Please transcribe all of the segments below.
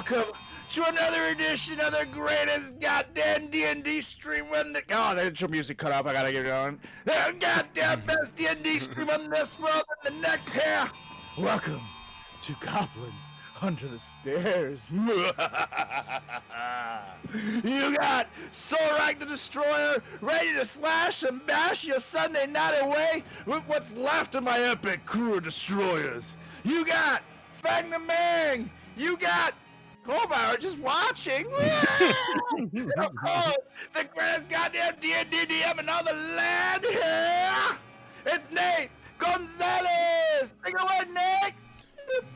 welcome to another edition of the greatest goddamn D&D stream when the... Oh, the intro music cut off. I gotta get going. The goddamn best D&D stream on this world and the next here. Welcome to Goblins Under the Stairs. You got Sorak the Destroyer ready to slash and bash your Sunday night away with what's left of my epic crew of destroyers. You got Fang the Mang. You got Colbauer just watching. Of course, the greatest goddamn D&D DM in all the land here. It's Nate Gonzalez. Take it away, Nate.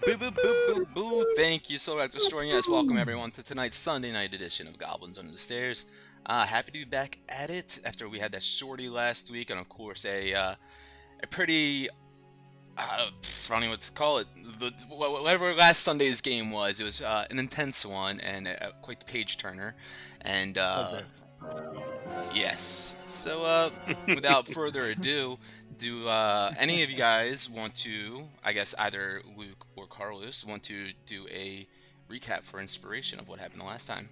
Boo, boo, boo, boo, boo. Thank you so much for joining us. Welcome everyone to tonight's Sunday night edition of Goblins Under the Stairs. Happy to be back at it after we had that shorty last week, and of course a pretty, I don't know what to call it, whatever last Sunday's game was. It was an intense one and quite the page turner. And yes, so without further ado, do any of you guys want to, I guess either Luke or Carlos, want to do a recap for inspiration of what happened the last time?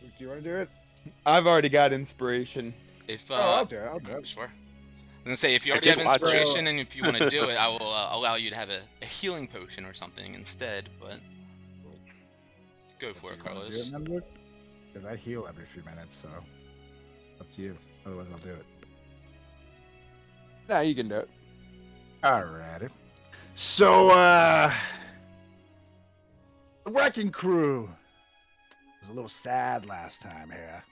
Luke, do you want to do it? I've already got inspiration. If I'll do it. Sure. I was gonna say, if you already have inspiration and if you want to do it, I will allow you to have a healing potion or something instead. But go for it, Carlos. Because I heal every few minutes, so up to you. Otherwise, I'll do it. Nah, you can do it. Alrighty. So, the wrecking crew was a little sad last time here.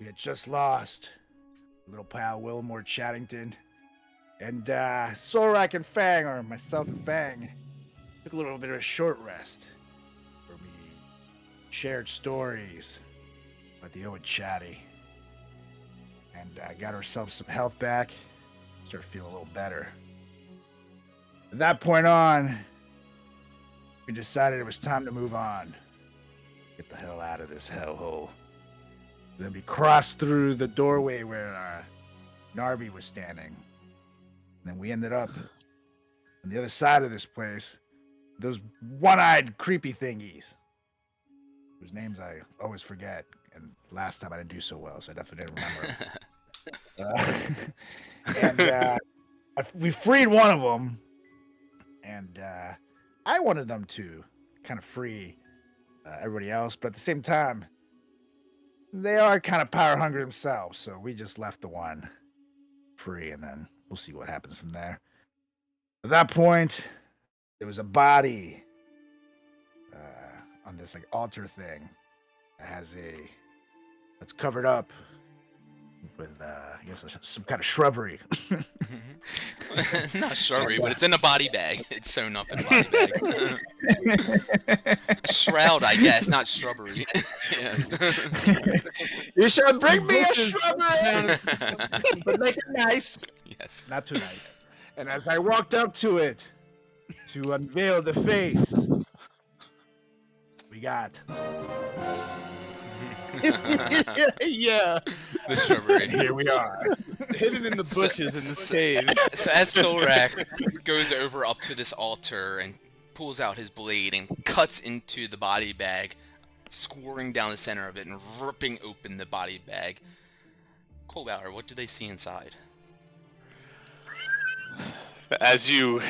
We had just lost little pal Wilmore Chattington. And, Sorak and Fang, or myself and Fang, took a little bit of a short rest. Where we shared stories about the old Chatty. And got ourselves some health back. Started feeling a little better. From that point on, we decided it was time to move on. Get the hell out of this hellhole. Then we crossed through the doorway where Narvi was standing. And then we ended up on the other side of this place. Those one-eyed creepy thingies. Whose names I always forget. And last time I didn't do so well, so I definitely didn't remember. We freed one of them, and I wanted them to kind of free everybody else, but at the same time, they are kind of power hungry themselves, so we just left the one free, and then we'll see what happens from there. At that point, there was a body on this like altar thing that has that's covered up with, I guess, some kind of shrubbery. Not shrubbery, but it's in a body bag. It's sewn up in a body bag. Shroud, I guess, not shrubbery. Yes. You should bring me a shrubbery, but make it nice. Yes. Not too nice. And as I walked up to it to unveil the face, we got... Yeah. The shrubbery. Here we are. Hidden in the bushes in this cave. So as Sorak goes over up to this altar and pulls out his blade and cuts into the body bag, scoring down the center of it and ripping open the body bag. Colbauer, what do they see inside? As you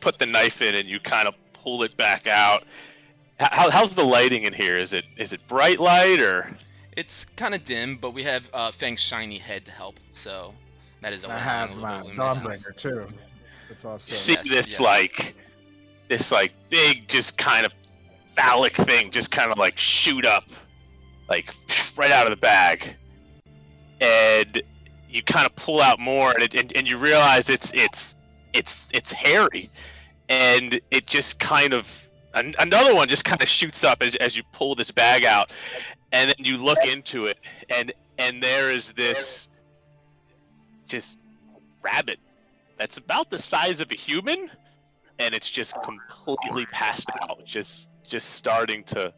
put the knife in and you kind of pull it back out, how's the lighting in here? Is it bright light or? It's kind of dim, but we have Fang's shiny head to help, so that is I have my Dawnbringer too. That's awesome. You see this big, just kind of phallic thing, just kind of like shoot up, like right out of the bag, and you kind of pull out more, and you realize it's hairy, and it just kind of. Another one just kind of shoots up as you pull this bag out, and then you look into it, and there is this just rabbit that's about the size of a human, and it's just completely passed out, just starting to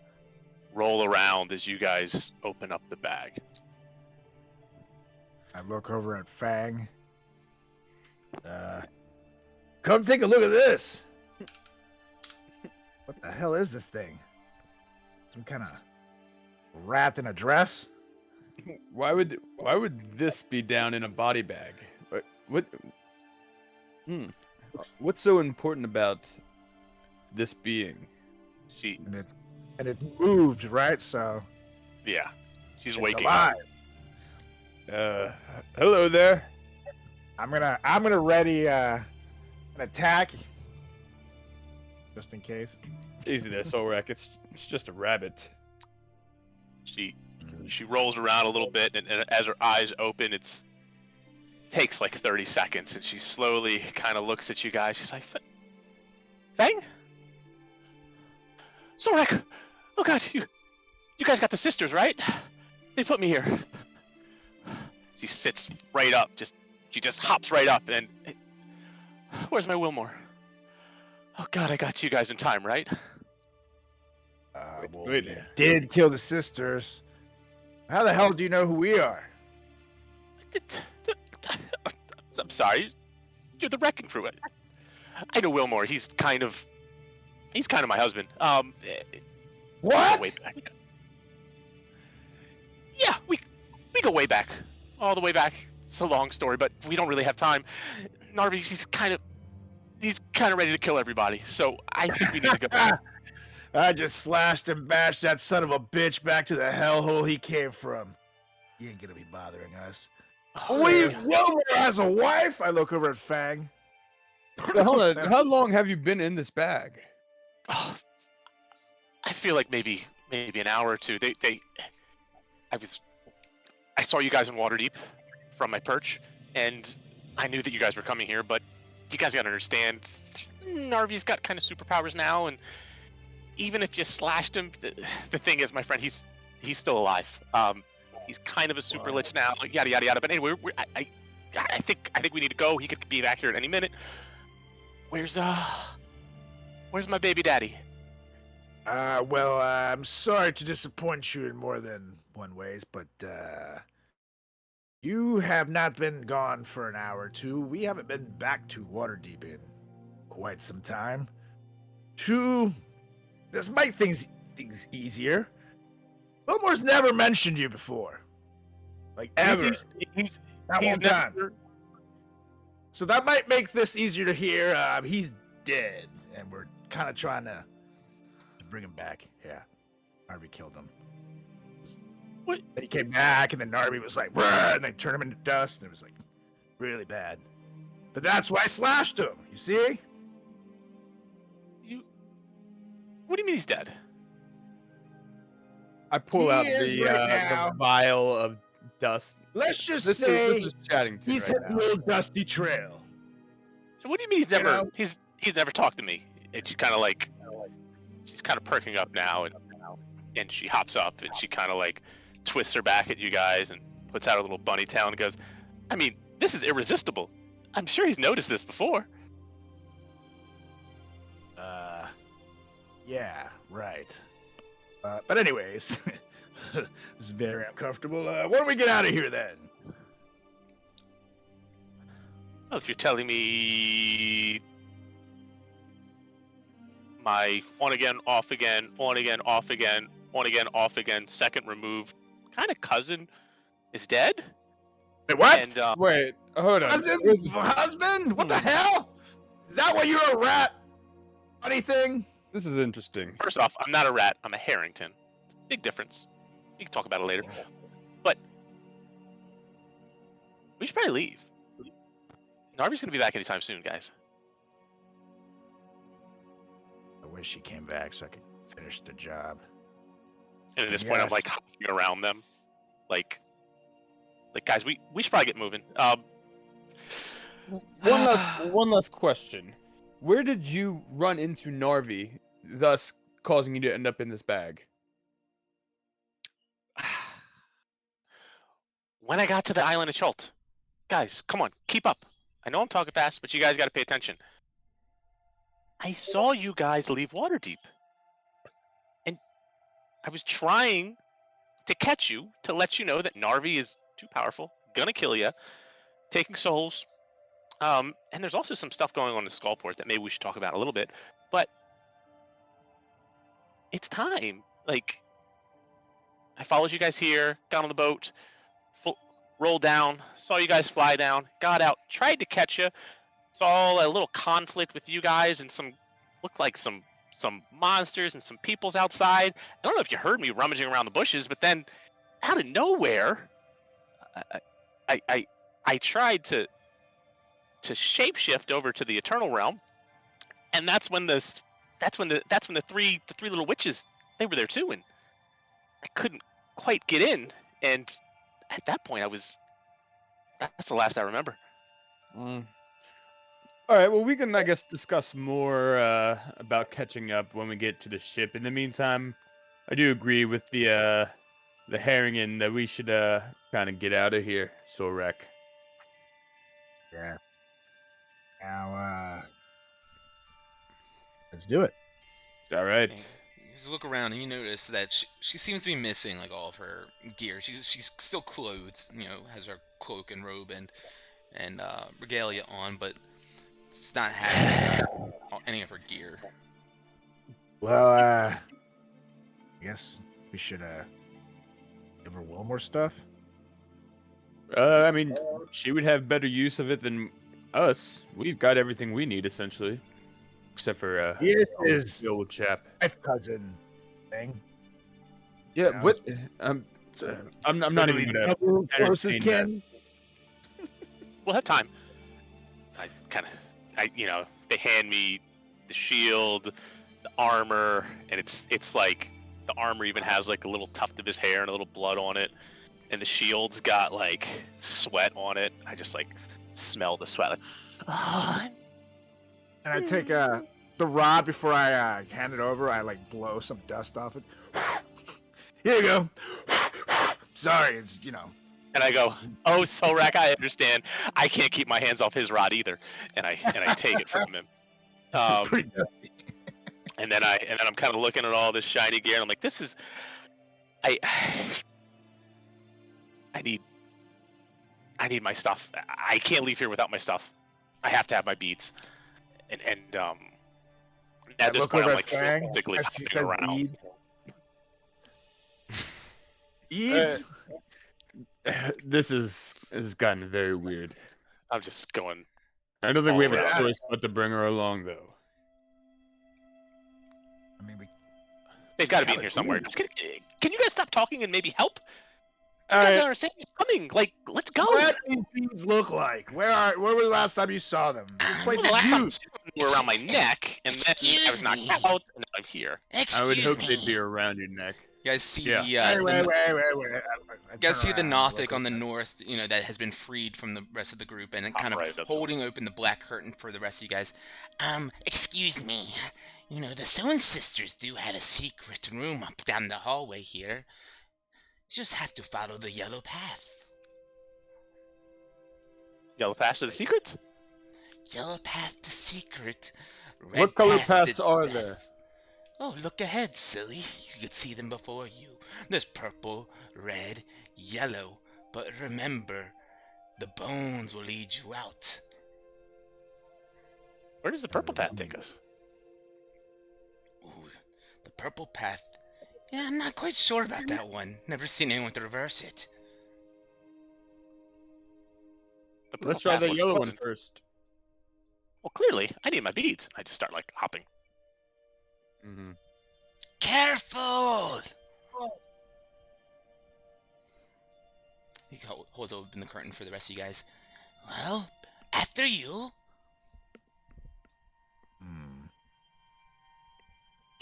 roll around as you guys open up the bag. I look over at Fang. Come take a look at this. What the hell is this thing? Some kind of wrapped in a dress? Why would this be down in a body bag? What? What's so important about this being? And it moved, right? So Yeah, she's it's waking alive. up. Hello there. I'm gonna ready an attack, just in case. Easy there, Solrak. It's just a rabbit. She rolls around a little bit, and as her eyes open, takes like 30 seconds, and she slowly kind of looks at you guys. She's like, Fang? Sorek! Oh god, you guys got the sisters, right? They put me here. She sits right up, she just hops right up, and where's my Wilmore? Oh god, I got you guys in time, right? Well, wait. we did kill the sisters. How the hell do you know who we are? I'm sorry. You're the wrecking crew. I know Wilmore. He's kind of my husband. What? Way back. Yeah, we go way back. All the way back. It's a long story, but we don't really have time. Narvis, he's kind of ready to kill everybody. So I think we need to go. I just slashed and bashed that son of a bitch back to the hellhole he came from. He ain't gonna be bothering us. Wilmore has a wife? I look over at Fang. Hold on. How long have you been in this bag? Oh, I feel like maybe an hour or two. I saw you guys in Waterdeep from my perch, and I knew that you guys were coming here, but you guys gotta understand, Narvi's got kind of superpowers now, and even if you slashed him, the thing is, my friend, he's still alive. He's kind of a super lich now, yada yada yada. But anyway, I think we need to go. He could be back here at any minute. Where's my baby daddy? Well, I'm sorry to disappoint you in more than one ways, but you have not been gone for an hour or two. We haven't been back to Waterdeep in quite some time. This might things easier. Wilmore's never mentioned you before. Like, ever. He's Not one time. never. So that might make this easier to hear. He's dead, and we're kind of trying to bring him back. Yeah. Narvi killed him. What? Then he came back, and then Narvi was like, "Bruh," and they turned him into dust, and it was like really bad. But that's why I slashed him, you see? What do you mean he's dead? I pull He out is right now. the vial of dust. Let's just This say is chatting to he's right hitting now. a little dusty trail. What do you mean he's never? know? He's never talked to me. And she kind of like, she's kind of perking up now, and she hops up and she kind of like twists her back at you guys and puts out a little bunny tail and goes, I mean, this is irresistible. I'm sure he's noticed this before. Yeah, right. But anyways, this is very uncomfortable. Why don't we get out of here then? Well, if you're telling me my on again, off again, on again, off again, on again, off again, second removed kind of cousin is dead. Wait, what? And Wait, hold on. Cousin's husband? What the hell? Is that why you're a rat? Funny thing? This is interesting. first off, I'm not a rat. I'm a Harrington. Big difference. We can talk about it later. But we should probably leave. Narvi's gonna be back anytime soon, guys. I wish he came back so I could finish the job. And at this point, I'm like Yes. hopping around them, like guys, we should probably get moving. One last question. Where did you run into Narvi, thus causing you to end up in this bag? When I got to the island of Chult, guys, come on, keep up. I know I'm talking fast, but you guys got to pay attention. I saw you guys leave Waterdeep, and I was trying to catch you to let you know that Narvi is too powerful, gonna kill you, taking souls. And there's also some stuff going on in Skullport that maybe we should talk about a little bit. But it's time. Like, I followed you guys here, got on the boat, rolled down, saw you guys fly down, got out, tried to catch you, saw a little conflict with you guys and looked like some monsters and some peoples outside. I don't know if you heard me rummaging around the bushes, but then out of nowhere, I tried to shapeshift over to the Eternal Realm, and that's when the three little witches, they were there too, and I couldn't quite get in, and at that point that's the last I remember. Mm. All right, well, we can, I guess, discuss more about catching up when we get to the ship. In the meantime, I do agree with the Harrigan that we should kind of get out of here, Sorek. Yeah. Now, let's do it. All right. And you just look around and you notice that she seems to be missing like all of her gear. She's still clothed, has her cloak and robe and regalia on, but it's not having any of her gear. Well, I guess we should give her Wilmore stuff. I mean, she would have better use of it than us. We've got everything we need, essentially. Except for, It is the old chap. my cousin thing. Yeah, Yeah. what? I'm not even gonna Double closest entertain kin. We'll have time. They hand me the shield, the armor, and it's like the armor even has like a little tuft of his hair and a little blood on it, and the shield's got like sweat on it. I just like smell the sweat. And I take the rod before I hand it over. I like blow some dust off it. Here you go. Sorry, it's And I go, "Oh, Solrak, I understand. I can't keep my hands off his rod either." And I take it from him. pretty dusty. And then I'm kind of looking at all this shiny gear, and I'm like, "This is, I need my stuff. I can't leave here without my stuff. I have to have my beads." And at this point, I'm like frantically hopping around. Beads. Beads? This has gotten very weird. I'm just going. I don't think we have Oh, a yeah. choice but to bring her along, though. I mean, They've got to be in kinda here somewhere. do. Can you guys stop talking and maybe help? You All guys right. don't understand. He's coming. Like, let's go. What do these beads look like? Where was the last time you saw them? This place The is last time huge. they were around my neck, and then I was knocked Excuse out, and now I'm here. I would Excuse hope me. they'd be around your neck. You guys see Yeah. the Wait. you guys see the Nothic on the north, that has been freed from the rest of the group and kind of right, that's holding open the black curtain for the rest of you guys. Excuse me. The Sown Sisters do have a secret room up down the hallway here. You just have to follow the yellow path. Yellow Pass to the secrets? Yellow path to secret. Red What color path paths to are death. there? Oh, look ahead, silly. You can see them before you. There's purple, red, yellow. But remember, the bones will lead you out. Where does the purple path take us? Ooh, the purple path. Yeah, I'm not quite sure about that one. Never seen anyone traverse it. The Let's purple try path the looks yellow one pleasant. first. Well, clearly, I need my beads. I just start, like, hopping. Mm-hmm. Careful! He holds open the curtain for the rest of you guys. Well, after you.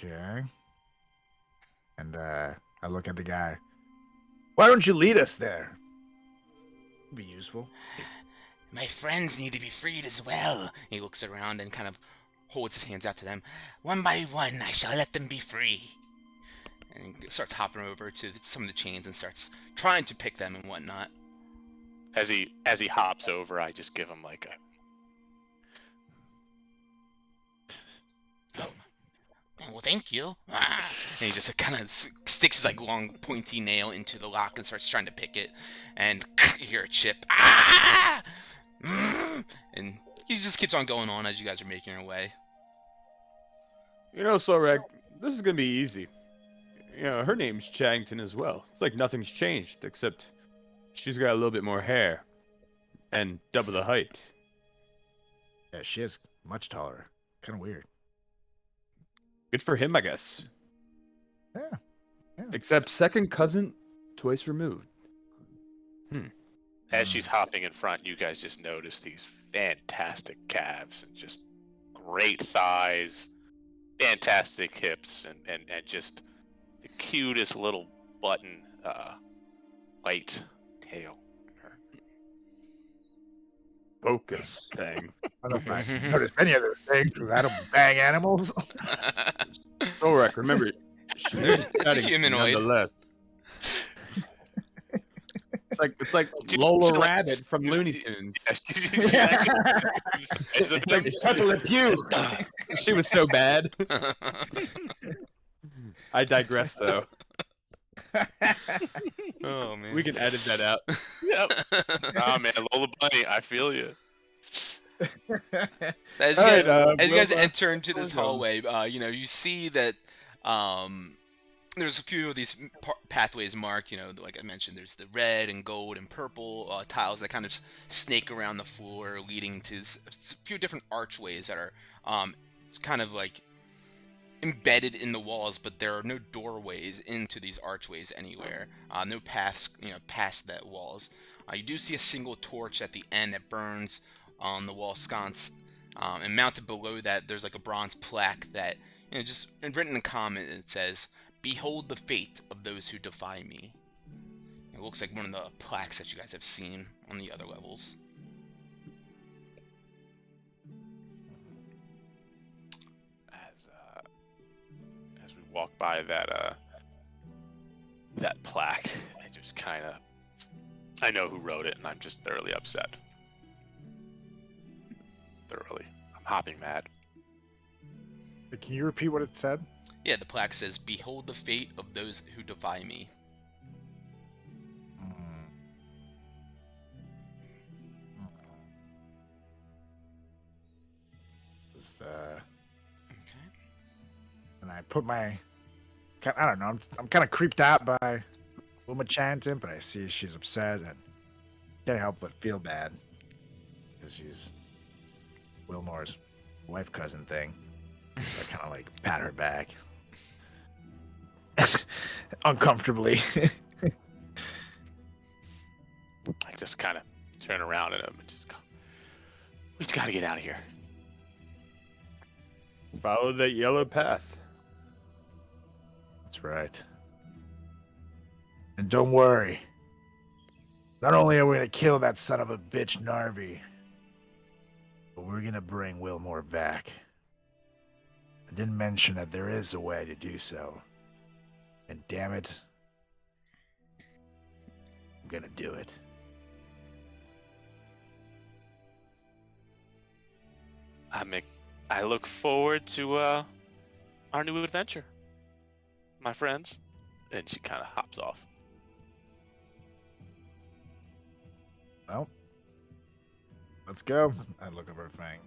Okay. And I look at the guy. Why don't you lead us there? It'd be useful. My friends need to be freed as well. He looks around and kind of holds his hands out to them. One by one, I shall let them be free. And he starts hopping over to some of the chains and starts trying to pick them and whatnot. As he hops over, I just give him, like, a... Oh, well, thank you. Ah. And he just kind of sticks his like long pointy nail into the lock and starts trying to pick it. And you hear a chip. Ah! And he just keeps on going on as you guys are making your way. Sorek, this is gonna be easy. her name's Charrington as well. It's like nothing's changed, except she's got a little bit more hair and double the height. Yeah, she is much taller. Kind of weird. Good for him, I guess. Yeah. Except second cousin, twice removed. As she's hopping in front, you guys just notice these fantastic calves and just great thighs, fantastic hips, and just the cutest little button white tail. Focus thing. I don't know if I noticed any of those things because I don't bang animals. Thorak, remember, she's It's a humanoid. nonetheless. It's like Dude, Lola she likes- Rabbit from Looney Tunes. It's like Le Pew. She was so bad. I digress, though. Oh man. We can edit that out. Yep. Nah, man, Lola Bunny, I feel you. So as you guys enter into this hallway, you see that there's a few of these pathways marked. Like I mentioned, there's the red and gold and purple tiles that kind of snake around the floor, leading to a few different archways that are kind of like embedded in the walls, but there are no doorways into these archways anywhere. No paths, past that walls. You do see a single torch at the end that burns on the wall sconce, and mounted below that, there's like a bronze plaque that, just written in a comment, it says, "Behold the fate of those who defy me." It looks like one of the plaques that you guys have seen on the other levels. As we walk by that plaque, I just kind of, I know who wrote it, and I'm just thoroughly upset. Thoroughly, I'm hopping mad. Can you repeat what it said? Yeah, the plaque says, "Behold the fate of those who defy me." Just, Okay. and I put my, I don't know, I'm kind of creeped out by Wilma Chanton, but I see she's upset and can't help but feel bad because she's Wilmore's wife cousin thing. So I kind of like pat her back uncomfortably. I just kind of turn around at him and just go, "We just gotta get out of here." Follow that yellow path. That's right. And don't worry. Not only are we gonna kill that son of a bitch Narvi, but we're gonna bring Wilmore back. I didn't mention that there is a way to do so. And damn it, I'm gonna do it. I look forward to our new adventure, my friends. And she kind of hops off. Well, let's go. I look over at Fang.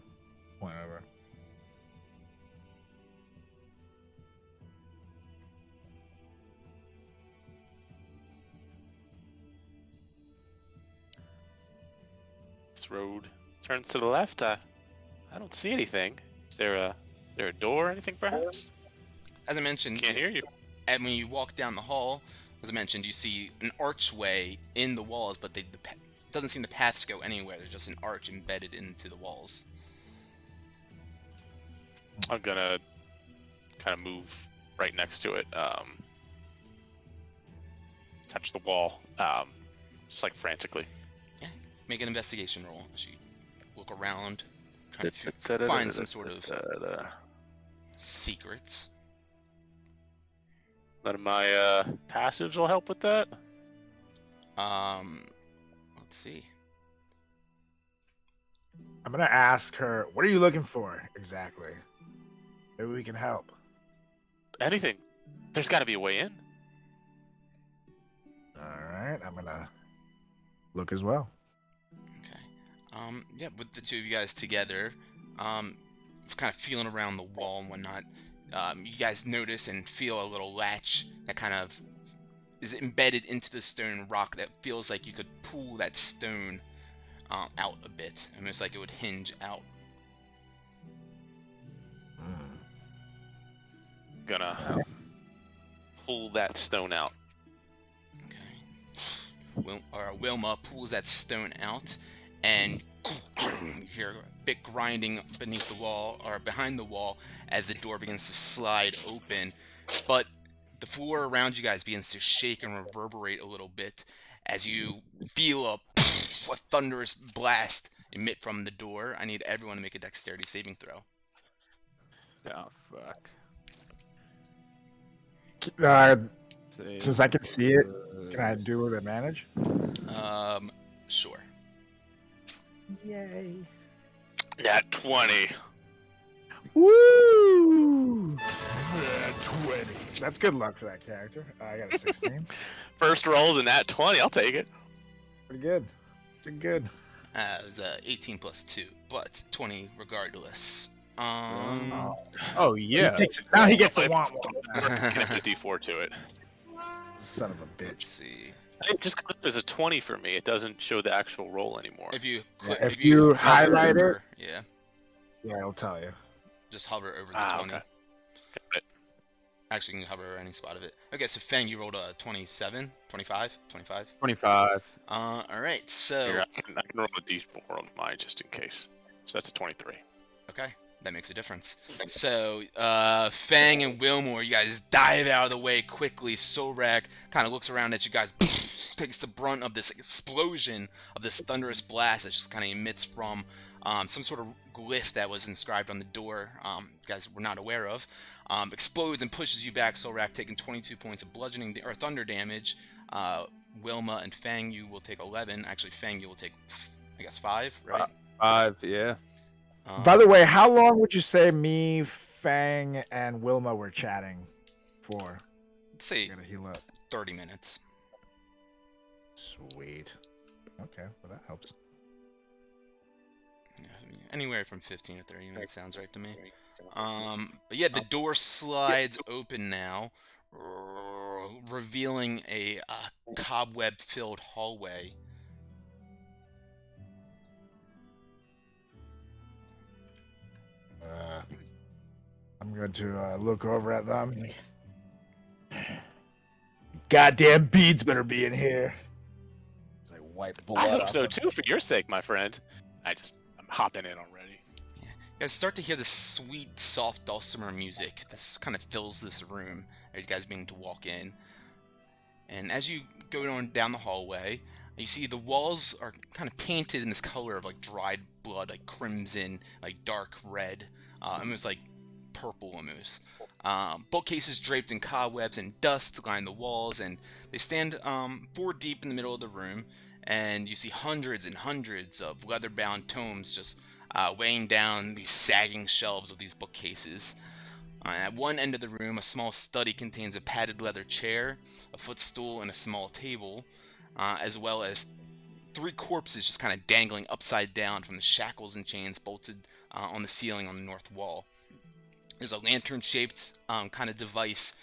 Point over. This road turns to the left. I don't see anything. Is there a door or anything, perhaps? As I mentioned, Can't hear you. and when you walk down the hall, as I mentioned, you see an archway in the walls, but doesn't seem the paths go anywhere. There's just an arch embedded into the walls. I'm gonna kind of move right next to it. Touch the wall, just like frantically. Make an investigation roll as you look around, trying to find some sort of secrets. None of my passives will help with that. Let's see. I'm gonna ask her, what are you looking for exactly? Maybe we can help. Anything. There's got to be a way in. Alright, I'm gonna look as well. Okay. Yeah, with the two of you guys together, kind of feeling around the wall and whatnot, you guys notice and feel a little latch that kind of is embedded into the stone rock that feels like you could pull that stone out a bit, almost like it would hinge out. Gonna pull that stone out. Okay. Wilma pulls that stone out, and you hear a bit grinding beneath the wall, or behind the wall, as the door begins to slide open. But the floor around you guys begins to shake and reverberate a little bit as you feel a thunderous blast emit from the door. I need everyone to make a dexterity saving throw. Oh, fuck. Since I can see it, can I do it with advantage? Sure. Yay. Nat 20. Woo! 20. That's good luck for that character. I got a 16. First roll's a nat 20. I'll take it. Pretty good. Pretty good. It was 18 plus 2, but 20 regardless. Oh yeah. Now he gets the want. Connect a D4 to it. Son of a Let's bitch. see. It just because there's a 20 for me, it doesn't show the actual roll anymore. If you If you hover highlight over, yeah, Yeah, it'll tell you. just hover over the 20. Okay. Got it. Actually, you can hover over any spot of it. Okay, so Fang, you rolled a 27, 25, 25. 25. All right, so Here, I can roll a D4 on mine just in case. So that's a 23. okay, that makes a difference. So Fang and Wilmore, you guys dive out of the way quickly. Sorag kind of looks around at you guys, takes the brunt of this explosion of this thunderous blast that just kind of emits from some sort of glyph that was inscribed on the door. You guys were not aware of. Explodes and pushes you back. Sorag taking 22 points of bludgeoning or thunder damage. Wilma and Fang, you will take 11. Actually, Fang, you will take, I guess, 5, right? 5, yeah. By the way, how long would you say me, Fang, and Wilma were chatting for? let's say I gotta heal up. 30 minutes. Sweet. Okay, well that helps. Yeah, I mean, anywhere from 15 to 30 minutes sounds right to me. But yeah, the door slides open now, revealing a cobweb-filled hallway. I'm going to look over at them. Goddamn beads better be in here. It's like wipe blood I hope off so them. too, for your sake, my friend. I'm hopping in already. You guys start to hear this sweet, soft dulcimer music. This kind of fills this room as you guys begin to walk in. And as you go on down the hallway, you see the walls are kind of painted in this color of like dried blood, like crimson, like dark red, almost like purple almost. Bookcases draped in cobwebs and dust line the walls, and they stand 4 deep in the middle of the room. And you see hundreds and hundreds of leather-bound tomes just weighing down these sagging shelves of these bookcases. At one end of the room, a small study contains a padded leather chair, a footstool, and a small table, as well as 3 corpses just kind of dangling upside down from the shackles and chains bolted on the ceiling on the north wall. There's a lantern-shaped kind of device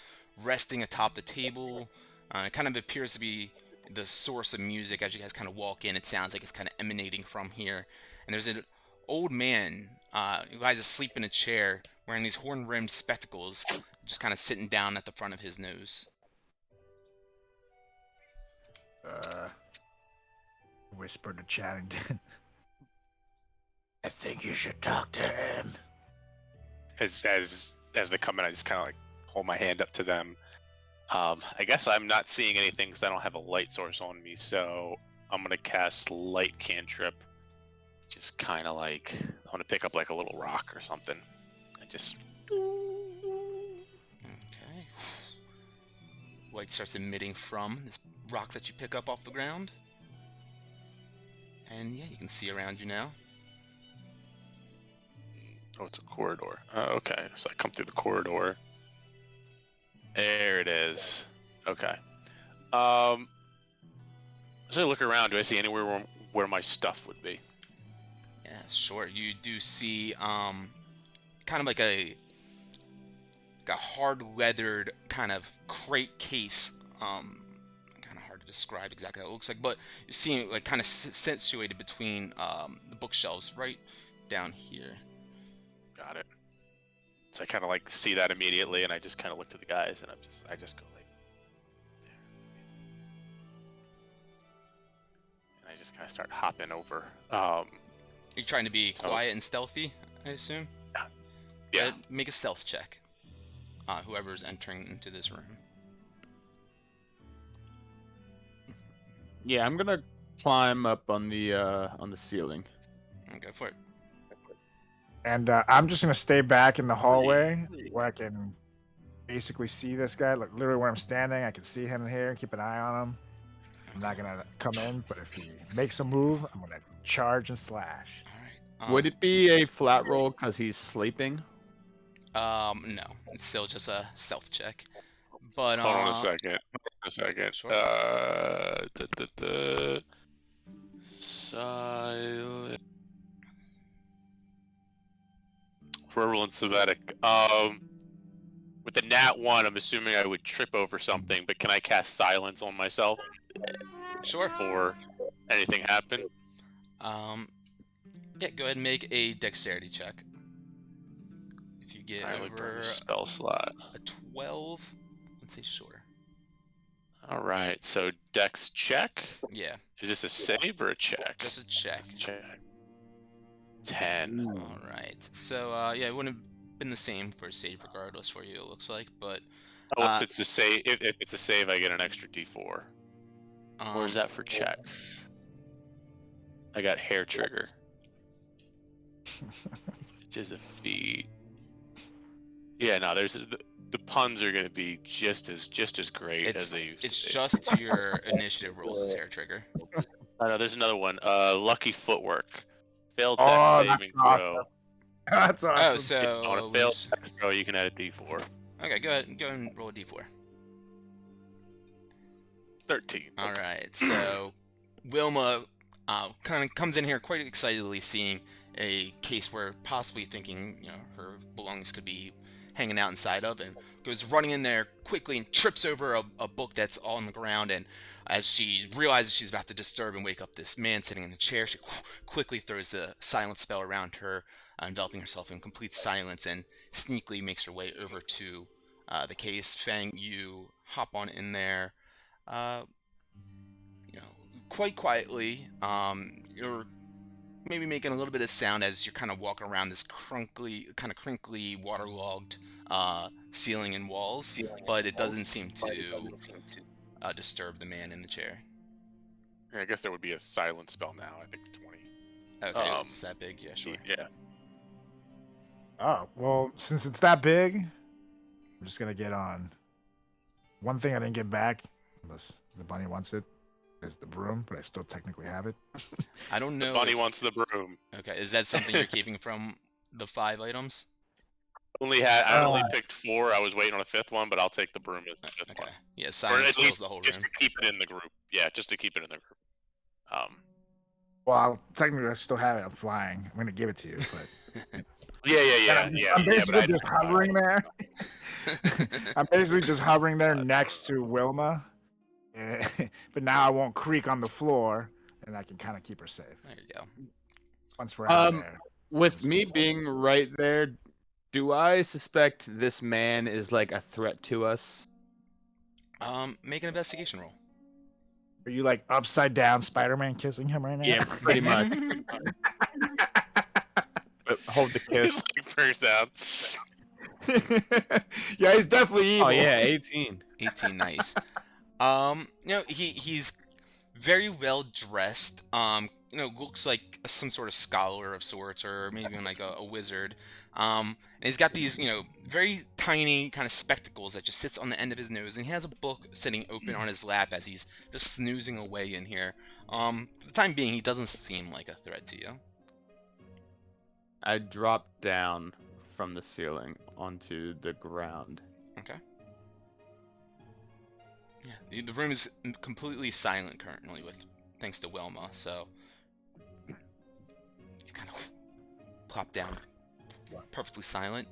resting atop the table. It kind of appears to be the source of music. As you guys kind of walk in, it sounds like it's kind of emanating from here. And there's an old man who lies asleep in a chair wearing these horn-rimmed spectacles, just kind of sitting down at the front of his nose. Whispered to Chattington. I think you should talk to him. As they come in, I just kind of like hold my hand up to them. I guess I'm not seeing anything because I don't have a light source on me, so I'm gonna cast light cantrip. Just kind of like I want to pick up like a little rock or something, and just. Okay. Light starts emitting from this rock that you pick up off the ground. And yeah, you can see around you now. Oh, it's a corridor. Okay, so I come through the corridor. There it is. Okay. As I look around, do I see anywhere where my stuff would be? Yeah, sure. You do see kind of like a a hard leathered kind of crate case. Kind of hard to describe exactly how it looks like, but you're seeing it like kind of situated between the bookshelves right down here. Got it. So I kind of like see that immediately, and I just kind of look to the guys, and I just go like, there. And I just kind of start hopping over. You're trying to be quiet and stealthy, I assume? Yeah. Make a stealth check. Whoever's entering into this room. Yeah, I'm gonna climb up on the ceiling. Go for it. And I'm just gonna stay back in the hallway where I can basically see this guy, like literally where I'm standing. I can see him here, keep an eye on him. I'm not gonna come in, but if he makes a move, I'm gonna charge and slash. All right. Would it be a flat roll because he's sleeping? No, it's still just a stealth check. But Hold on a second. Sure. Silent. We're rolling Semitic. With the nat 1, I'm assuming I would trip over something, but can I cast silence on myself Sure. before anything happen? Yeah, go ahead and make a dexterity check. If you get I looked at over the spell slot. a 12, let's say sure. All right, so dex check. Yeah, Is this a save or a check? just a check. Check. 10. All right. So yeah, it wouldn't have been the same for a save regardless for you. It looks like, but Oh, if it's a save, if it's a save, I get an extra D4. Or is that for checks? I got hair trigger, which is a feat. Yeah, no, there's the puns are gonna be just as great as they used It's to be. just to your initiative rolls as hair trigger. Oh, no, there's another one. Lucky footwork. Failed Oh, dex that's saving throw. That's awesome. Oh, On so a failed dex throw, you can add a D4. okay, go ahead and roll a d4. 13. All right, so Wilma kind of comes in here quite excitedly, seeing a case where possibly thinking her belongings could be hanging out inside of, and goes running in there quickly and trips over a book that's on the ground. And as she realizes she's about to disturb and wake up this man sitting in the chair, she quickly throws a silence spell around her, enveloping herself in complete silence, and sneakily makes her way over to the case. Fang, you hop on in there, quite quietly. You're maybe making a little bit of sound as you're kind of walking around this crinkly, waterlogged ceiling and walls, but it doesn't seem to disturb the man in the chair. I guess there would be a silence spell now. I think 20. Okay, it's that big, yeah, sure. Yeah. Oh, well, since it's that big, I'm just gonna get on. One thing I didn't get back, unless the bunny wants it, is the broom, but I still technically have it. I don't know. The bunny wants the broom. Okay, is that something you're keeping from the 5 items? I only picked 4. I was waiting on a 5th one, but I'll take the broom as the 5th Okay, one. yeah, Or silence at fills least the whole just room. to keep it in the group. Yeah, just to keep it in the group. Well, technically I still have it. I'm flying. I'm gonna give it to you, but Yeah. I'm basically but just hovering there. I'm basically just hovering there next to Wilma, but now I won't creak on the floor, and I can kind of keep her safe There you go. once we're out there. With me being right there, do I suspect this man is like a threat to us? Make an investigation roll. Are you like upside down Spider-Man kissing him right now? Yeah, pretty much. But hold the kiss. First down. Yeah, he's definitely evil. Oh yeah, 18. 18, nice. He's very well dressed. Looks like some sort of scholar of sorts, or maybe even like a wizard. And he's got these, very tiny kind of spectacles that just sits on the end of his nose, and he has a book sitting open on his lap as he's just snoozing away in here. For the time being, he doesn't seem like a threat to you. I dropped down from the ceiling onto the ground. Okay. Yeah, the room is completely silent currently, thanks to Wilma. So you kind of plop down, perfectly silent.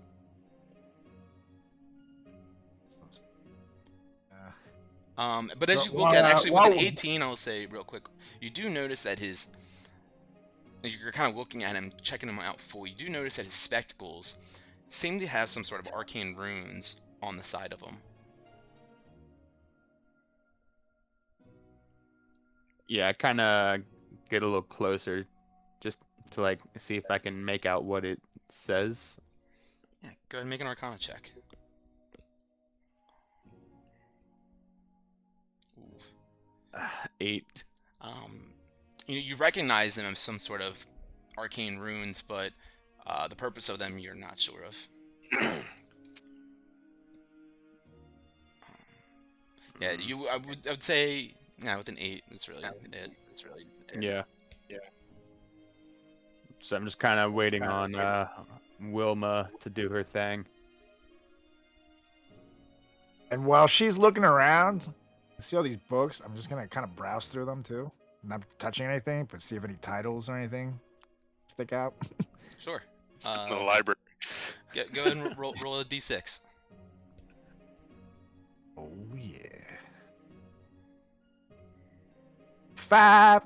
But as So, you look at, actually with an while- 18, I'll say real quick, you do notice that you're kind of looking at him, checking him out full. You do notice that his spectacles seem to have some sort of arcane runes on the side of them. Yeah, I kind of get a little closer just to like see if I can make out what it says. Yeah, go ahead and make an Arcana check. Ooh. 8. You recognize them as some sort of arcane runes, but the purpose of them you're not sure of. Yeah, I would say, yeah, with an 8, that's really it. Yeah. So I'm just kind of waiting on Wilma to do her thing. And while she's looking around, I see all these books. I'm just gonna kind of browse through them too, not touching anything, but see if any titles or anything stick out. Sure. In the library. Go ahead and roll a d6. Oh yeah. 5.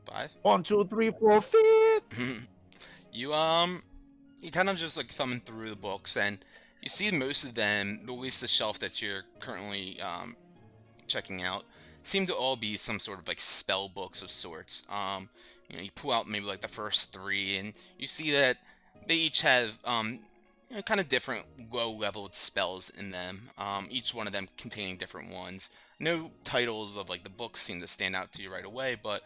5. 1, 2, 3, 4, 5. You kind of just like thumbing through the books, and you see most of them, at least the shelf that you're currently checking out, seem to all be some sort of like spell books of sorts. You pull out maybe like the first 3, and you see that they each have kind of different low-leveled spells in them. Each one of them containing different ones. No titles of like the books seem to stand out to you right away, but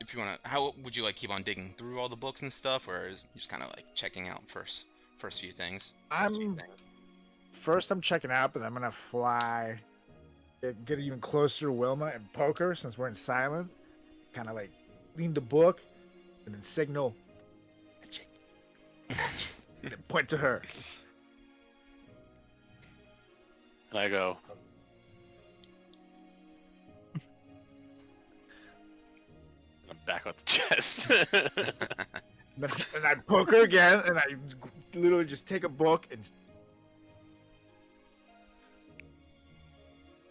if you want to, how would you like keep on digging through all the books and stuff, or is you just kind of like checking out first few things? I'm checking out, but I'm gonna fly, get even closer to Wilma and poke her since we're in silent. Kind of like lean the book, and then signal, magic, and then point to her. And I go, I'm back with the chest. And I poke her again, and I literally just take a book and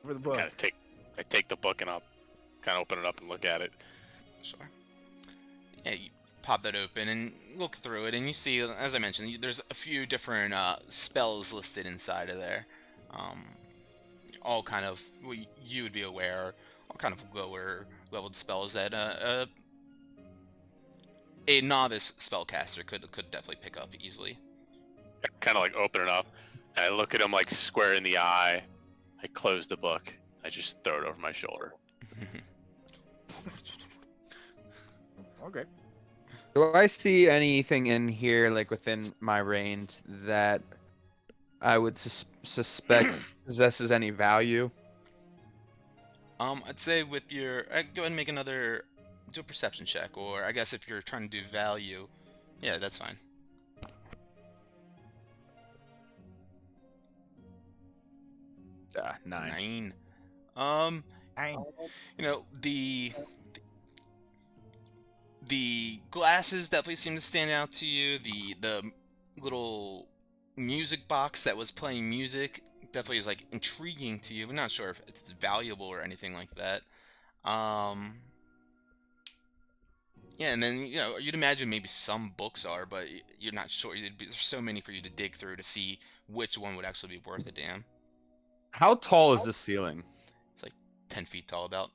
over the book. I take the book and I'll kind of open it up and look at it. Sure. Yeah, you pop that open and look through it, and you see, as I mentioned, there's a few different spells listed inside of there. All kind of, well, you would be aware, all kind of lower leveled spells that a novice spellcaster could definitely pick up easily. I kind of like open it up, and I look at him like square in the eye. I close the book. I just throw it over my shoulder. Okay. Do I see anything in here, like within my range, that I would suspect possesses any value? I'd say with your, go ahead and make another, do a perception check, or I guess if you're trying to do value, yeah, that's fine. 9. 9. Fine. The glasses definitely seem to stand out to you. The little music box that was playing music definitely is like intriguing to you. I'm not sure if it's valuable or anything like that. Yeah, and then you'd imagine maybe some books are, but you're not sure. There's so many for you to dig through to see which one would actually be worth a damn. How tall is the ceiling? It's like 10 feet tall, about.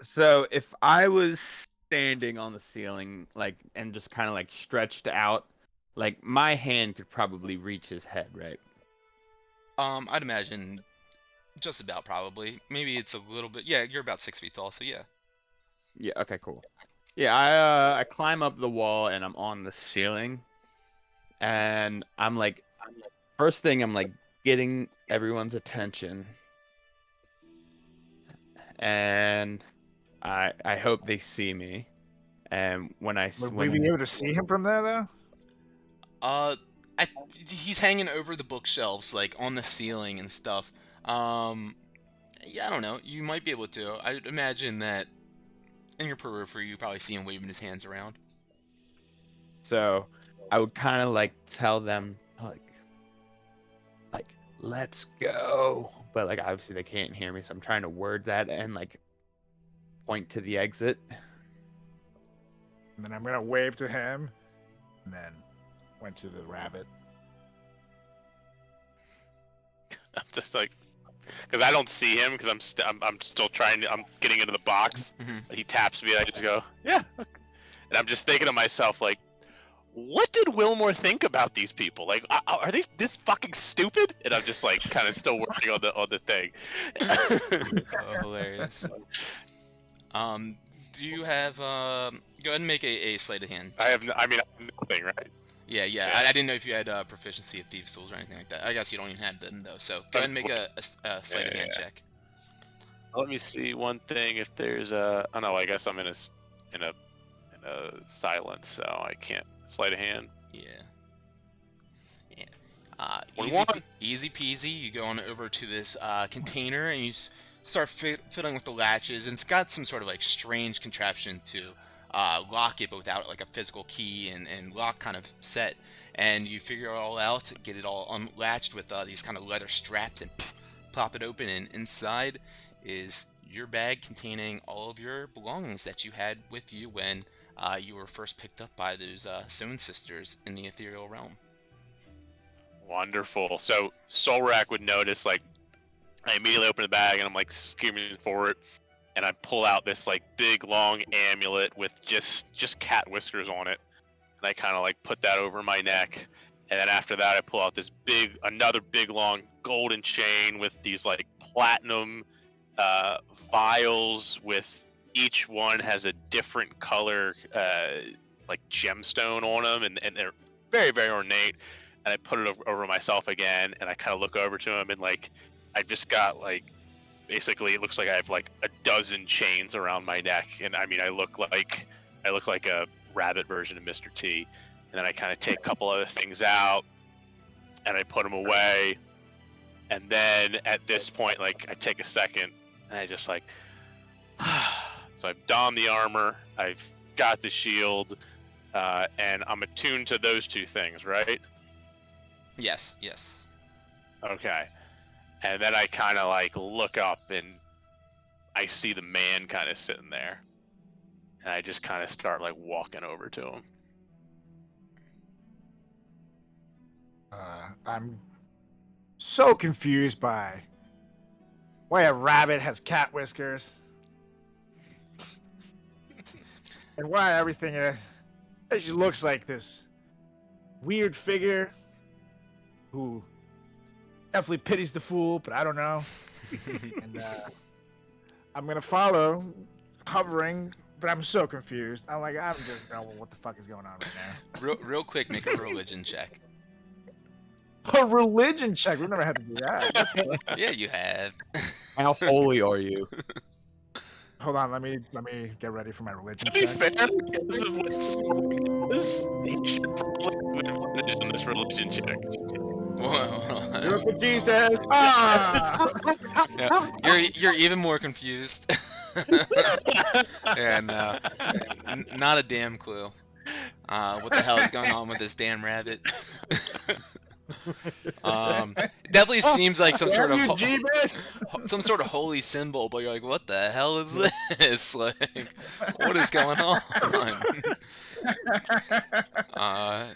So if I was standing on the ceiling, like, and just kind of like stretched out, like my hand could probably reach his head, right? I'd imagine just about, probably. Maybe it's a little bit. Yeah, you're about 6 feet tall, so yeah. Yeah. Okay. Cool. Yeah. I climb up the wall and I'm on the ceiling, and I'm like, first thing I'm like getting everyone's attention, and I hope they see me. And when Would we be able to see him from there, though? He's hanging over the bookshelves, like on the ceiling and stuff. Yeah, I don't know. You might be able to. I'd imagine that in your periphery, you probably see him waving his hands around. So I would kind of like tell them, like let's go. But like obviously they can't hear me, so I'm trying to word that and like point to the exit. And then I'm gonna wave to him, and then went to the rabbit. I'm just like, because I don't see him because I'm still trying to. I'm getting into the box. Mhm. He taps me, and I just go, yeah. And I'm just thinking to myself, like, what did Wilmore think about these people? Like, are they this fucking stupid? And I'm just like, kind of still working on the thing. Oh, hilarious. Do you have go ahead and make a sleight of hand. I have nothing, right? Yeah. Yeah. I didn't know if you had proficiency of thieves' tools or anything like that. I guess you don't even have them though. So go ahead and make a sleight of hand check. Let me see one thing. If there's a, oh no, I guess I'm in a silence, so I can't sleight of hand. Yeah. We Easy, won. easy peasy. You go on over to this container and you start fiddling with the latches, and it's got some sort of like strange contraption to lock it, but without like a physical key and lock kind of set. And you figure it all out, get it all unlatched with these kind of leather straps, and pop it open, and inside is your bag containing all of your belongings that you had with you when you were first picked up by those Soon sisters in the ethereal realm. Wonderful. So Solrak would notice, like, I immediately open the bag and I'm like skimming for it, and I pull out this like big long amulet with just cat whiskers on it, and I kind of like put that over my neck, and then after that I pull out this another big long golden chain with these like platinum vials, with each one has a different color like gemstone on them, and they're very, very ornate. And I put it over myself again, and I kind of look over to him, and like I've just got like, basically it looks like I have like a dozen chains around my neck, and I mean I look like a rabbit version of Mr. T. And then I kind of take a couple other things out, and I put them away. And then at this point, like I take a second, and I just like, so I've donned the armor, I've got the shield, and I'm attuned to those two things, right? Yes. Okay. And then I kind of like look up, and I see the man kind of sitting there, and I just kind of start like walking over to him. I'm so confused by why a rabbit has cat whiskers, and why everything it just looks like this weird figure who definitely pities the fool, but I don't know. And I'm gonna follow, hovering, but I'm so confused. I'm like, I just don't know what the fuck is going on right now. Real quick, make a religion check. A religion check. We've never had to do that. Yeah, you have. How holy are you? Hold on, let me get ready for my religion To be check. fair, because of what's he should probably have advantage on this religion check. Whoa. Do it for Jesus. Ah! Yeah, you're even more confused. And not a damn clue. What the hell is going on with this damn rabbit? Definitely seems like some sort of holy symbol, but you're like, what the hell is this? Like, what is going on?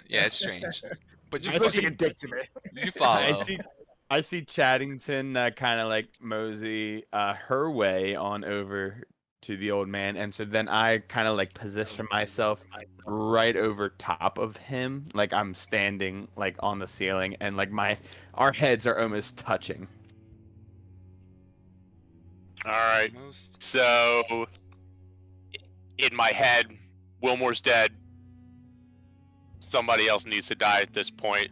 Yeah, it's strange. But You're supposed to get dick to me. You follow. I see Chaddington kind of like mosey her way on over to the old man, and so then I kind of like position myself right over top of him, like I'm standing like on the ceiling, and like our heads are almost touching. All right. So in my head, Wilmore's dead. Somebody else needs to die at this point.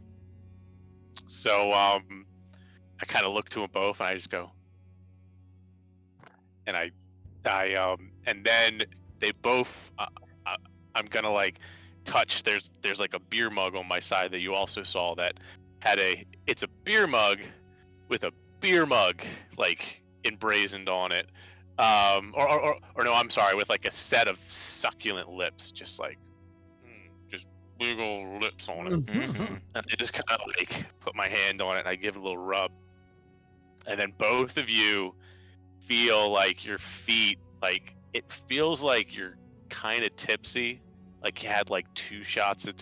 So I kind of look to them both, and I just go, and I and then they both. I'm gonna like touch. There's like a beer mug on my side that you also saw that had it's a beer mug with a beer mug like emblazoned on it. Or no, I'm sorry, with like a set of succulent lips, just like just big old lips on it. Mm-hmm. And I just kind of like put my hand on it, and I give it a little rub. and then both of you feel like your feet, like it feels like you're kind of tipsy, like you had like 2 shots of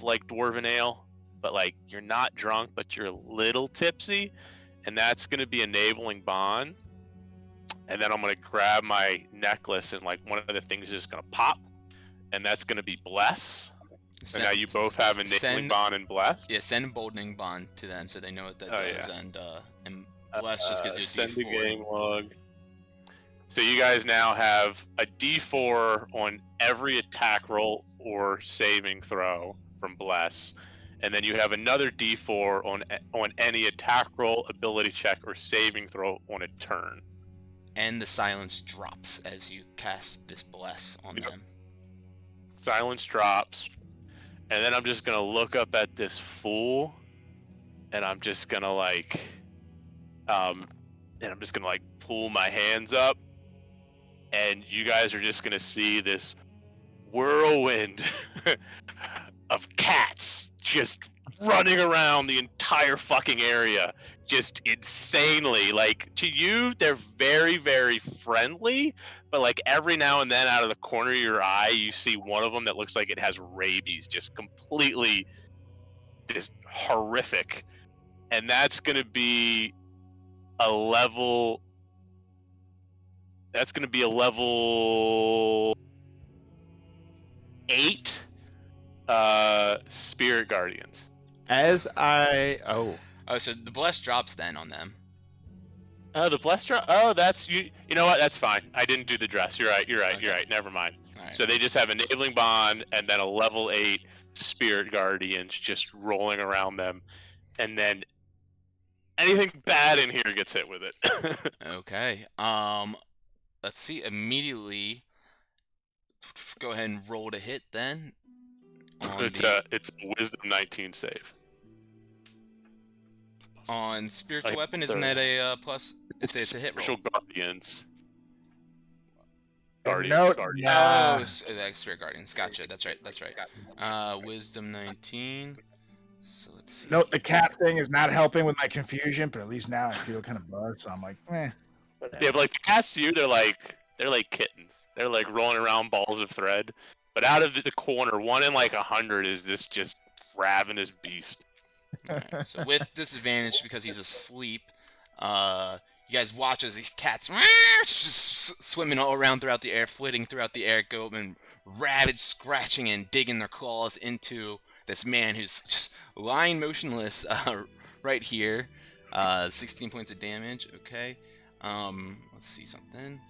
like dwarven ale, but like you're not drunk, but you're a little tipsy, and that's gonna be enabling bond. And then I'm gonna grab my necklace, and like one of the things is gonna pop, and that's gonna be bless. So now you both have enabling bond and bless. Yeah, send emboldening bond to them so they know what that does, yeah. and bless just gives you a Send D4. the game log. So you guys now have a D4 on every attack roll or saving throw from bless, and then you have another D4 on any attack roll, ability check, or saving throw on a turn. And the silence drops as you cast this bless on them. Silence drops, and then I'm just gonna look up at this fool, and I'm just gonna like, pull my hands up, and you guys are just gonna see this whirlwind of cats just running around the entire fucking area, just insanely. Like, to you, they're very, very friendly, but like every now and then out of the corner of your eye, you see one of them that looks like it has rabies, just completely just horrific. And that's gonna be a level 8 Spirit Guardians. Oh, so the bless drops then on them. Oh, the bless drop. Oh, that's you. You know what? That's fine. I didn't do the dress. You're right. Okay. Never mind. Right. So they just have enabling bond and then a level 8 Spirit Guardians just rolling around them, and then anything bad in here gets hit with it. Okay. Let's see. Immediately, go ahead and roll to hit then. It's a Wisdom 19 save. On spiritual Like weapon, isn't that a plus? It's a hit roll. Spiritual Guardians. No, Oh, Spirit Guardians. Gotcha. That's right. Wisdom 19. So let's see. Note the cat thing is not helping with my confusion, but at least now I feel kind of buzzed, so I'm like, whatever. Yeah, but like the cats to you, they're like kittens. They're like rolling around balls of thread. But out of the corner, 1 in like 100 is this just ravenous beast. Right, so with disadvantage because he's asleep, you guys watch as these cats just swimming all around throughout the air, flitting throughout the air, go and rabid scratching and digging their claws into this man who's just lying motionless right here. 16 points of damage. Okay. Let's see something.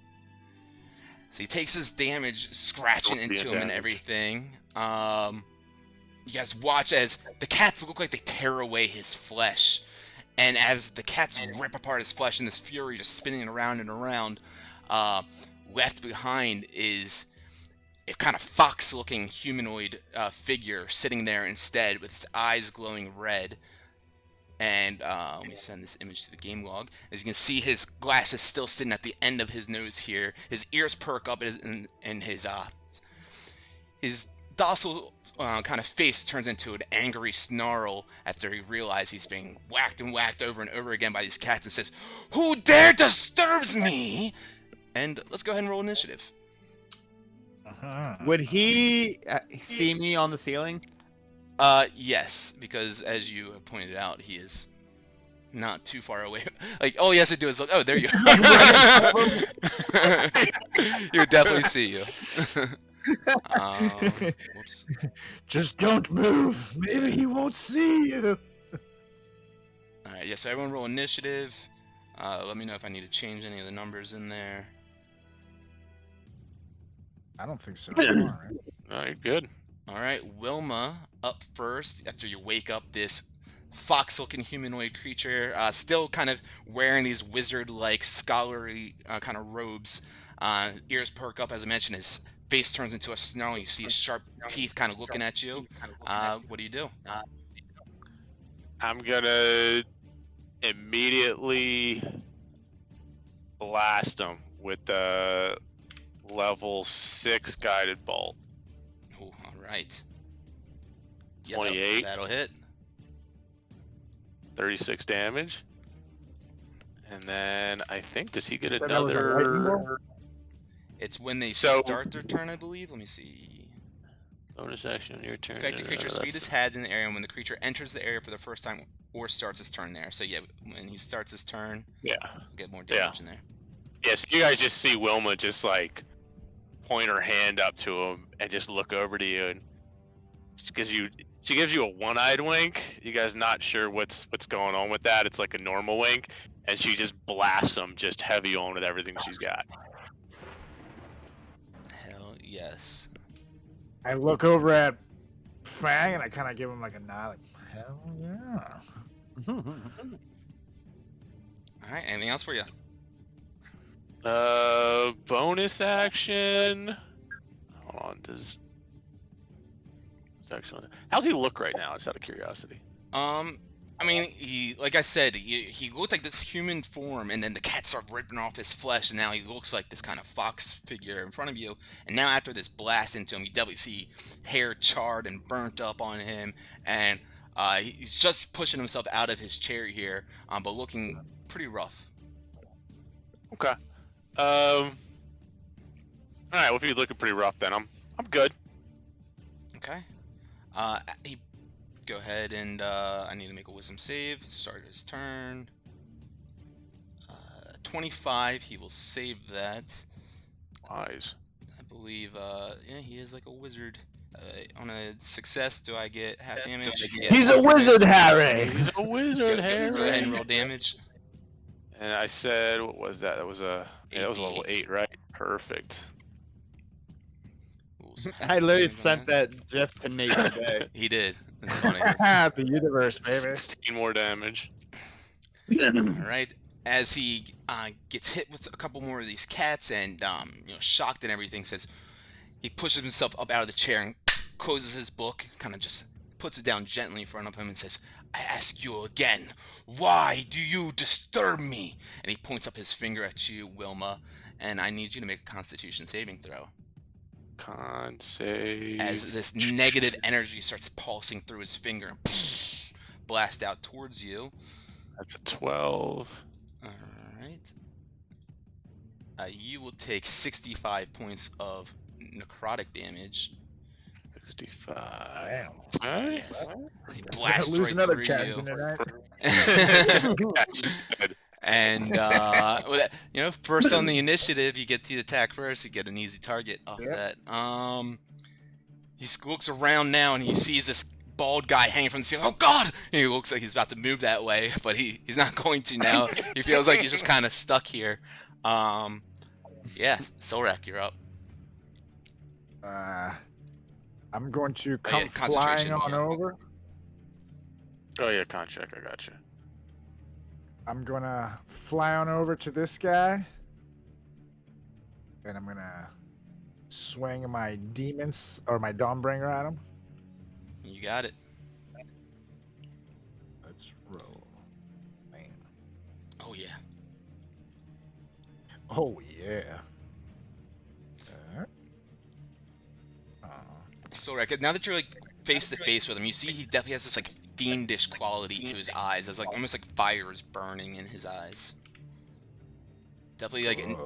So he takes his damage, scratching into him and everything. You guys watch as the cats look like they tear away his flesh. And as the cats rip apart his flesh in this fury, just spinning around and around, left behind is a kind of fox-looking humanoid figure sitting there instead with his eyes glowing red. And let me send this image to the game log. As you can see, his glasses still sitting at the end of his nose here. His ears perk up, and his docile kind of face turns into an angry snarl after he realizes he's being whacked and whacked over and over again by these cats, and says, "Who dare disturbs me?" And let's go ahead and roll initiative. Would he see me on the ceiling? Yes, because as you have pointed out, he is not too far away. Like, all he has to do is look. Oh, there you are. He would definitely see you. Whoops. Just don't move. Maybe he won't see you. Alright, yeah, so everyone roll initiative. Let me know if I need to change any of the numbers in there. I don't think so. Alright, good. Alright, Wilma up first after you wake up this fox-looking humanoid creature, still kind of wearing these wizard-like scholarly kind of robes. Ears perk up, as I mentioned. His face turns into a snarl. You see his sharp teeth kind of looking at you. What do you do? I'm gonna immediately blast him with the level 6 guided bolt. Ooh, all right. 28. That'll hit. 36 damage. And then I think, does he get That was a lightning bolt? another It's when they So- start their turn, I believe. Let me see. Bonus action on your turn. Effect the creature's speed is had in the area when the creature enters the area for the first time or starts his turn there. So yeah, when he starts his turn, Yeah. we'll get more damage in there. Yeah, so you guys just see Wilma just like point her hand up to him and just look over to you, and she gives you a one-eyed wink. You guys not sure what's going on with that. It's like a normal wink, and she just blasts him just heavy on with everything she's got. Hell yes. I look over at Fang and I kind of give him like a nod, like, hell yeah. All right. Anything else for you? Bonus action. Hold on, does actually how's he look right now? Just out of curiosity. I mean, he, like I said, he looked like this human form, and then the cat started ripping off his flesh, and now he looks like this kind of fox figure in front of you. And now after this blast into him, you definitely see hair charred and burnt up on him, and he's just pushing himself out of his chair here, but looking pretty rough. Okay. All right. Well, if he's looking pretty rough, then I'm good. Okay. He go ahead and I need to make a wisdom save. Start his turn. 25. He will save that. Wise. I believe. Yeah, he is like a wizard. On a success, do I get half damage? Yeah. He's a wizard, Harry! He's a wizard, Harry. Go ahead and roll damage. And I said, what was that? That was a level 8, right? Perfect. Ooh, some I literally damage on sent that Jeff to Nate today. He did. That's funny. The universe, baby. 16 more damage. All right. As he gets hit with a couple more of these cats and shocked and everything, says he pushes himself up out of the chair and closes his book, kind of just puts it down gently in front of him and says, "I ask you again, why do you disturb me?" And he points up his finger at you, Wilma, and I need you to make a Constitution saving throw. Con save. As this negative energy starts pulsing through his finger and blast out towards you. That's a 12. All right. You will take 65 points of necrotic damage. 65. Damn. Okay. Yes. As he Gotta blasts lose right another through champion you. tonight. And first on the initiative, you get to attack first. You get an easy target off that. He looks around now and he sees this bald guy hanging from the ceiling. Oh God! And he looks like he's about to move that way, but he's not going to now. He feels like he's just kind of stuck here. Yeah, Solrak, you're up. I'm going to yeah, come concentration, flying on yeah. over. Oh yeah, con check. I got you. I'm gonna fly on over to this guy, and I'm gonna swing my demons or my Dawnbringer at him. You got it. Let's roll. Man. Oh yeah. Oh yeah. Solrak, now that you're like face to face with him, you see he definitely has this like fiendish quality to his eyes. It's like almost like fire is burning in his eyes. Definitely like an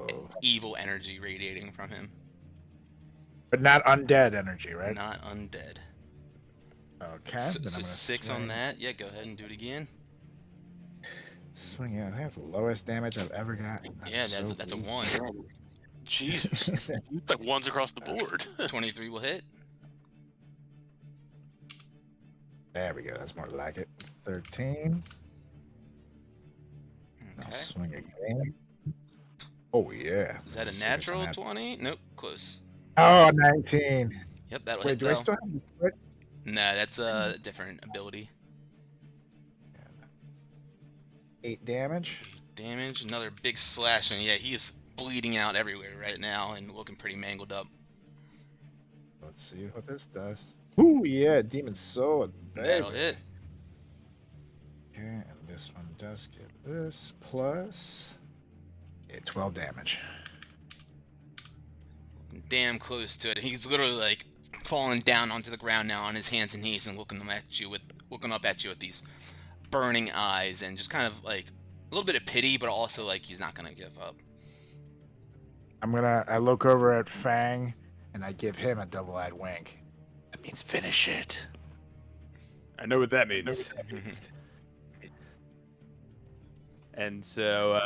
evil energy radiating from him. But not undead energy, right? Not undead. Okay. So, then I'm gonna 6 on swing- that. Yeah, go ahead and do it again. Swing, yeah, I think that's the lowest damage I've ever got. Yeah, that's a 1. Jesus. It's like ones across the board. 23 will hit. There we go. That's more like it. 13. I'll Okay. swing again. Oh yeah. Is that a Swing natural some 20? Nope, close. Oh, 19. Yep, that'll Wait, hit do though. I still have the crit? Nah, that's a different ability. 8 damage. Damage, another big slash, and yeah, he is bleeding out everywhere right now and looking pretty mangled up. Let's see what this does. Ooh, yeah, Demon Sword. That'll baby. hit. Okay, and this one does get this plus 12 damage. Damn close to it. He's literally like falling down onto the ground now on his hands and knees and looking up at you with these burning eyes and just kind of like little bit of pity, but also like he's not gonna give up. I look over at Fang, and I give him a double-eyed wink. That means finish it. I know what that means. And so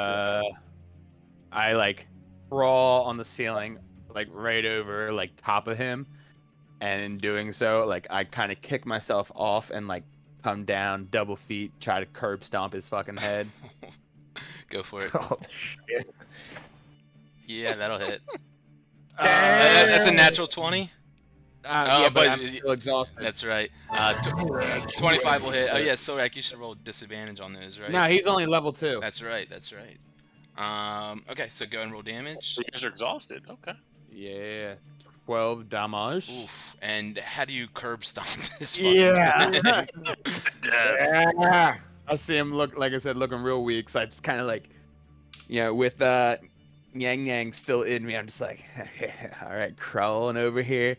I like crawl on the ceiling, like right over like top of him, and in doing so, like I kind of kick myself off and like come down double feet, try to curb stomp his fucking head. Go for it. Oh shit! Yeah, that'll hit. Uh, That's a natural 20. yeah, but but I'm still exhausted. That's right. 25 will hit. Oh yeah, Sorak, you should roll disadvantage on those, right? No, he's only level 2. That's right. That's right. Okay, so go and roll damage. You guys are exhausted. Okay. Yeah, 12 damage. Oof. And how do you curb stomp this fucking Yeah. thing? Yeah. I see him look, like I said, looking real weak. So I just kind of like, with Yang Yang still in me, I'm just like, all right, crawling over here.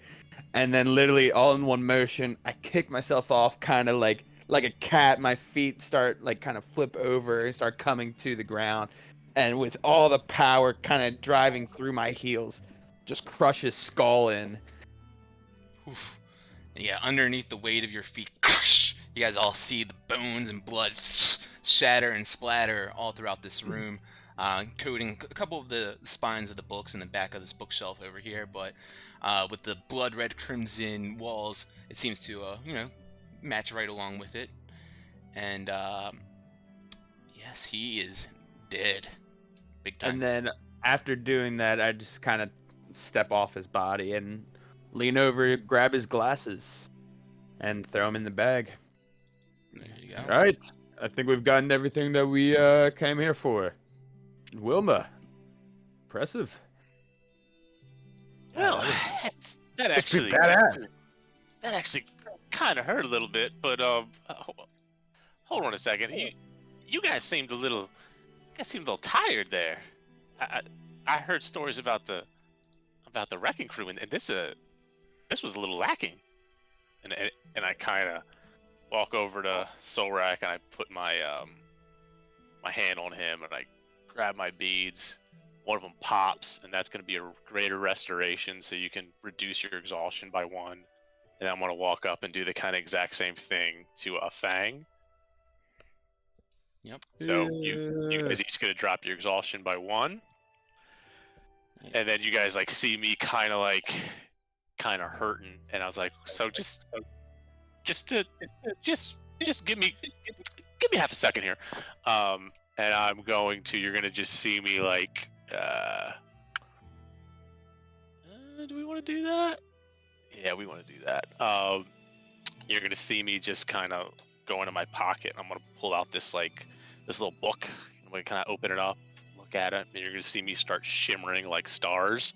And then literally all in one motion, I kick myself off kind of like a cat. My feet start like kind of flip over and start coming to the ground. And with all the power kind of driving through my heels, just crush his skull in. Oof. Yeah, underneath the weight of your feet, you guys all see the bones and blood shatter and splatter all throughout this room, coating a couple of the spines of the books in the back of this bookshelf over here. But with the blood red crimson walls, it seems to match right along with it. And yes, he is dead, big time. And then after doing that, I just kind of step off his body and lean over, grab his glasses, and throw him in the bag. There you go. All right, I think we've gotten everything that we came here for. Wilma, impressive. Well, that That's pretty actually badass. that actually kind of hurt a little bit, but hold on a second. You guys seemed a little tired there. I heard stories about the wrecking crew, and this was a little lacking. And I kind of walk over to Solrak and I put my my hand on him and I grab my beads. One of them pops, and that's going to be a greater restoration, so you can reduce your exhaustion by 1. And I'm going to walk up and do the kind of exact same thing to a Fang. Yep. So you guys each going to drop your exhaustion by 1. Yeah. And then you guys like see me kind of hurting, and I was like, so just give me half a second here, and you're gonna just see me like, do we want to do that? Yeah, we want to do that. You're gonna see me just kind of go into my pocket. I'm gonna pull out this little book. I'm gonna kind of open it up, look at it, and you're gonna see me start shimmering like stars.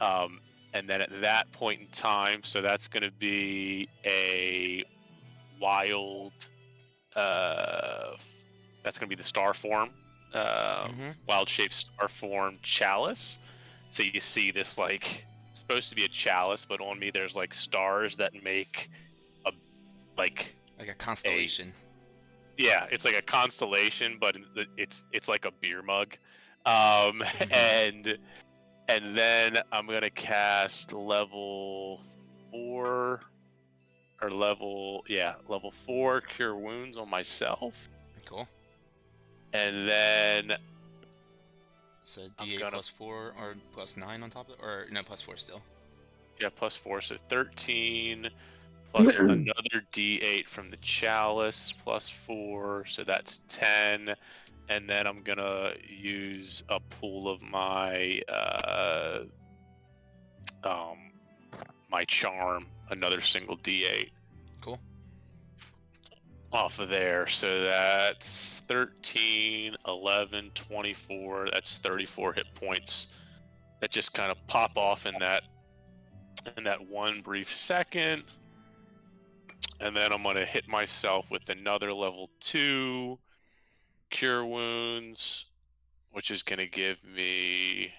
And then at that point in time, so that's gonna be a wild. That's gonna be the star form, wild shaped star form chalice. So you see this like supposed to be a chalice, but on me there's like stars that make a like a constellation. Yeah, it's like a constellation, but it's like a beer mug. And then I'm gonna cast level 4 level 4 Cure Wounds on myself. Cool. And then So D8 plus 4 or plus 9 on top of it, or no, plus 4 still. Yeah, plus 4, so 13 plus another D8 from the chalice plus 4, so that's 10. And then I'm gonna use a pool of my my charm, another single D8. Cool. Off of there, so that's 13, 11, 24. That's 34 hit points that just kind of pop off in that one brief second. And then I'm gonna hit myself with another level 2 Cure Wounds, which is gonna give me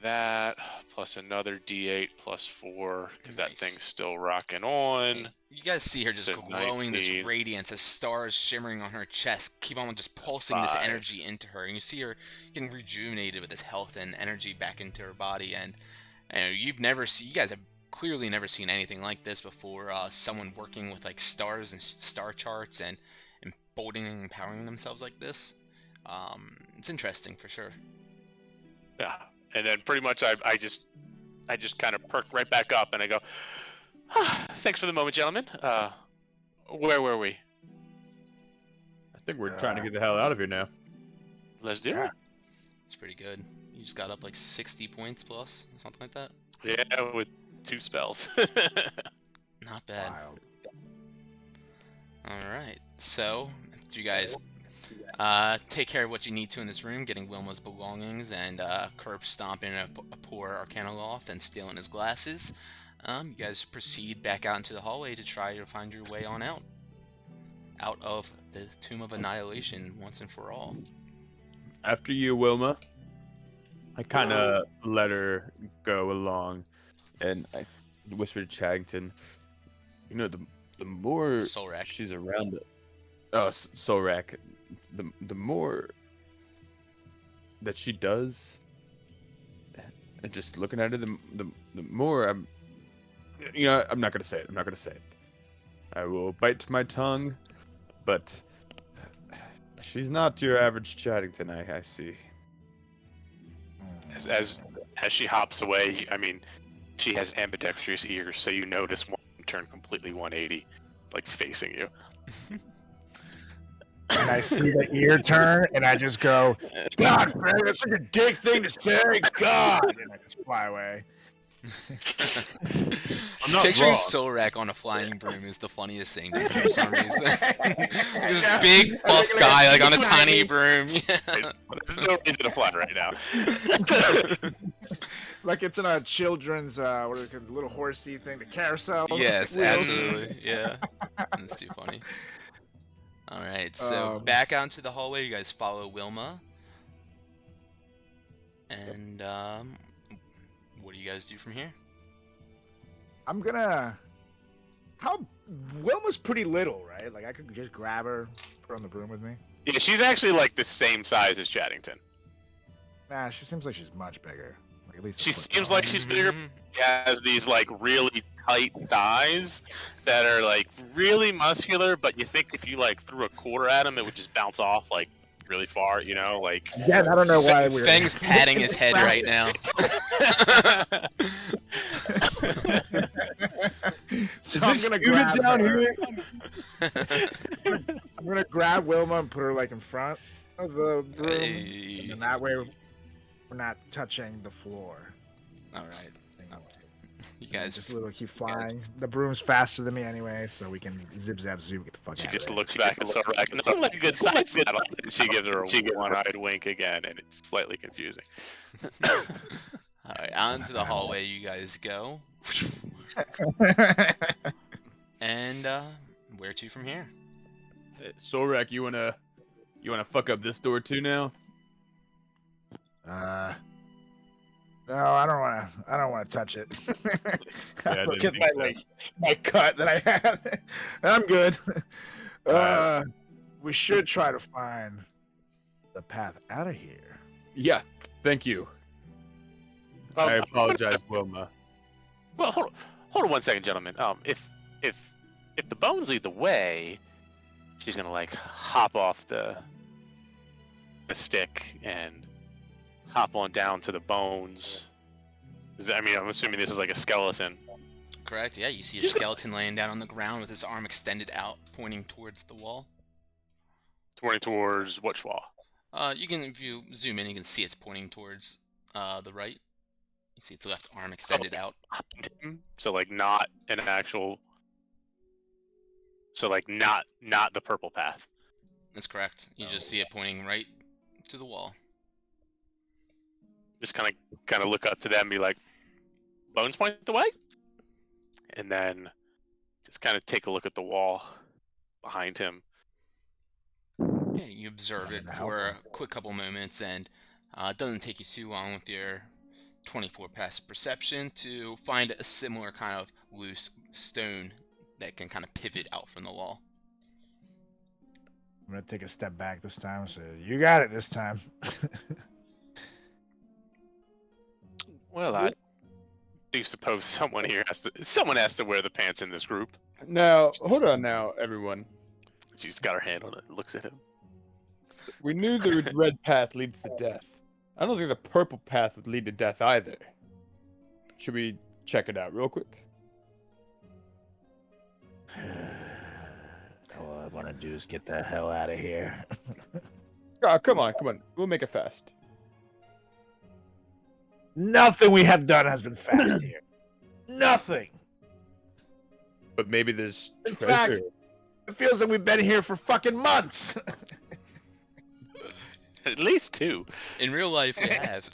that plus another D8 plus 4 because that Nice. thing's still rocking on. Hey, you guys see her just So glowing this 19. radiance as stars shimmering on her chest keep on just pulsing this 5. energy into her, and you see her getting rejuvenated with this health and energy back into her body. And you guys have clearly never seen anything like this before. Someone working with like stars and star charts and emboldening and empowering themselves like this. It's interesting for sure. Yeah, and then pretty much I just kind of perk right back up and I go, thanks for the moment, gentlemen. Where were we? I think we're trying to get the hell out of here now. Let's do Yeah. it. It's pretty good. You just got up like 60 points plus, something like that. Yeah, with 2 spells. Not bad. Wild. Alright, so, after you guys take care of what you need to in this room, getting Wilma's belongings and curb stomping a poor Arcanoloth and stealing his glasses, you guys proceed back out into the hallway to try to find your way on out. Out of the Tomb of Annihilation once and for all. After you, Wilma. I kind of let her go along, and I whispered to Chaddington, you know, the more Solrak. she's around it. Oh, Solrak. The more that she does, and just looking at her, the more I'm, I'm not gonna say it. I'm not gonna say it. I will bite my tongue, but she's not your average Chaddington. I see. as she hops away, I mean, she has ambidextrous ears, so you notice one turn completely 180, like facing you. And I see the ear turn, and I just go, God, man, that's such a dick thing to say. God, and I just fly away. I'm not Picturing wrong. Solrak on a flying broom is the funniest thing to me for some reason. This big buff guy like on a tiny broom. Yeah. There's no reason to fly right now. Like it's in a children's, what is it, little horsey thing, the carousel. Yes, wheels. absolutely. Yeah. That's too funny. Alright, so back out into the hallway, you guys follow Wilma. And what do you guys do from here? I'm gonna. Wilma's pretty little, right? Like I could just grab her, put her on the broom with me. Yeah, she's actually like the same size as Chaddington. Nah, she seems like she's much bigger. Like at least. a She foot seems taller. like she's bigger. She has these like really tight thighs that are like really muscular, but you think if you like threw a quarter at him, it would just bounce off like really far, you know, like. Yeah, I don't know why we're. Fang's patting his head right now. So I'm gonna grab down her. here? I'm gonna grab Wilma and put her like in front of the broom, Hey. and that way we're not touching the floor. Alright. You Guys, guys just literally keep flying. The broom's faster than me anyway, so we can zip zap zoom, get the fuck She out just of there. looks back at Sorek and looks like a good side saddle. And she gives her a one-eyed wink again, and it's slightly confusing. Alright, out into the hallway you guys go. And where to from here? Hey, Solrak, you wanna fuck up this door too now? No, I don't wanna touch it. Yeah, I Look didn't at think so. my cut that I had. I'm good. We should try to find the path out of here. Yeah, thank you. I apologize, Wilma. Well, hold on 1 second, gentlemen. If the bones lead the way, she's gonna like hop off the stick and hop on down to the bones. I mean, I'm assuming this is like a skeleton. Correct, yeah, you see a skeleton laying down on the ground with his arm extended out, pointing towards the wall. Pointing towards which wall? You can, if you zoom in, you can see it's pointing towards the right. You see its left arm extended out. So like not an actual. So like not the purple path. That's correct. You just see it pointing right to the wall. Just kind of look up to them and be like, bones point the way? And then just kind of take a look at the wall behind him. Yeah, you observe it for a quick couple moments, and it doesn't take you too long with your 24 passive perception to find a similar kind of loose stone that can kind of pivot out from the wall. I'm gonna take a step back this time. So you got it this time. Well, I do suppose someone has to wear the pants in this group. Now, hold on now, everyone. She's got her hand on it. Looks at him. We knew the red path leads to death. I don't think the purple path would lead to death either. Should we check it out real quick? All I want to do is get the hell out of here. Oh, come on. We'll make it fast. Nothing we have done has been fast here. Nothing. But maybe there's In treasure. fact, it feels like we've been here for fucking months. At least 2. In real life, we have.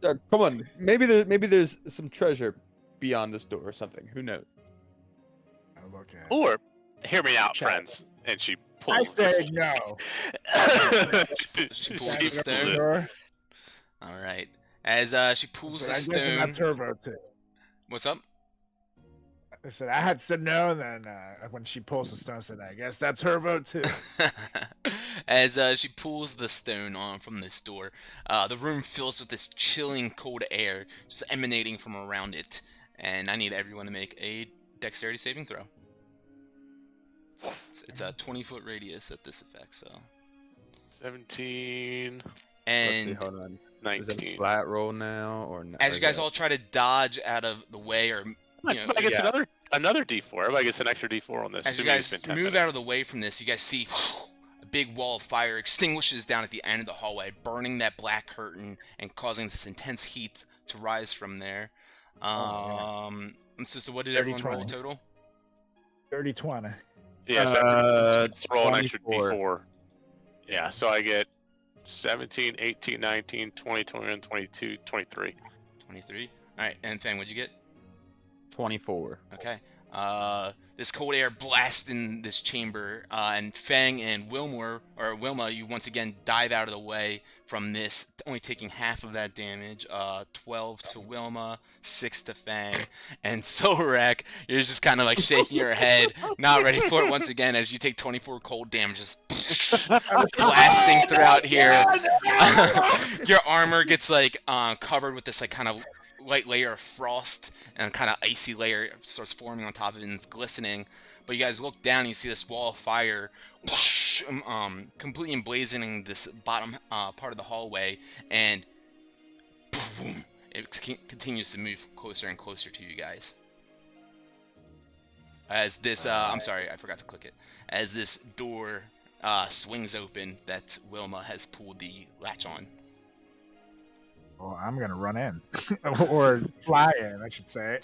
Come on. Maybe there's some treasure beyond this door or something. Who knows? Okay. Or, hear me out, Check. friends. And she I pulls. say no. She pulls That's the the stone. door. All right. As she pulls So the I guess I'm not stone. turbo too. What's up? I said I had said no, and then when she pulls the stone, I said I guess that's her vote too. As she pulls the stone on from this door, the room fills with this chilling cold air just emanating from around it. And I need everyone to make a dexterity saving throw. It's a 20-foot radius at this effect, so. 17, Let's see. And Hold on. Is it 19. flat roll now or no? as you guys all try to dodge out of the way, or I you know, guess yeah. another D4. Everybody gets an extra D4 on this. as you assuming it's guys been 10 move minutes. out of the way from this, you guys see a big wall of fire extinguishes down at the end of the hallway, burning that black curtain and causing this intense heat to rise from there. So what did 30, everyone roll 20. total? 30-20. Yeah, so let's roll an extra 24. D4. Yeah, so I get 17, 18, 19, 20, 21, 22, 23. 23. All right, and Fang, what'd you get? 24. Okay. This cold air blasts in this chamber, and Fang and Wilma, you once again dive out of the way from this, only taking half of that damage. 12 to Wilma, 6 to Fang, and Sorak, you're just kind of like shaking your head, not ready for it once again, as you take 24 cold damage, just blasting throughout here. Your armor gets like covered with this like kind of light layer of frost, and kind of icy layer starts forming on top of it, and it's glistening. But you guys look down and you see this wall of fire whoosh, completely emblazoning this bottom part of the hallway, and boom, it continues to move closer and closer to you guys. As this, I'm sorry, I forgot to click it. As this door swings open that Wilma has pulled the latch on. Well, I'm gonna run in, or fly in, I should say.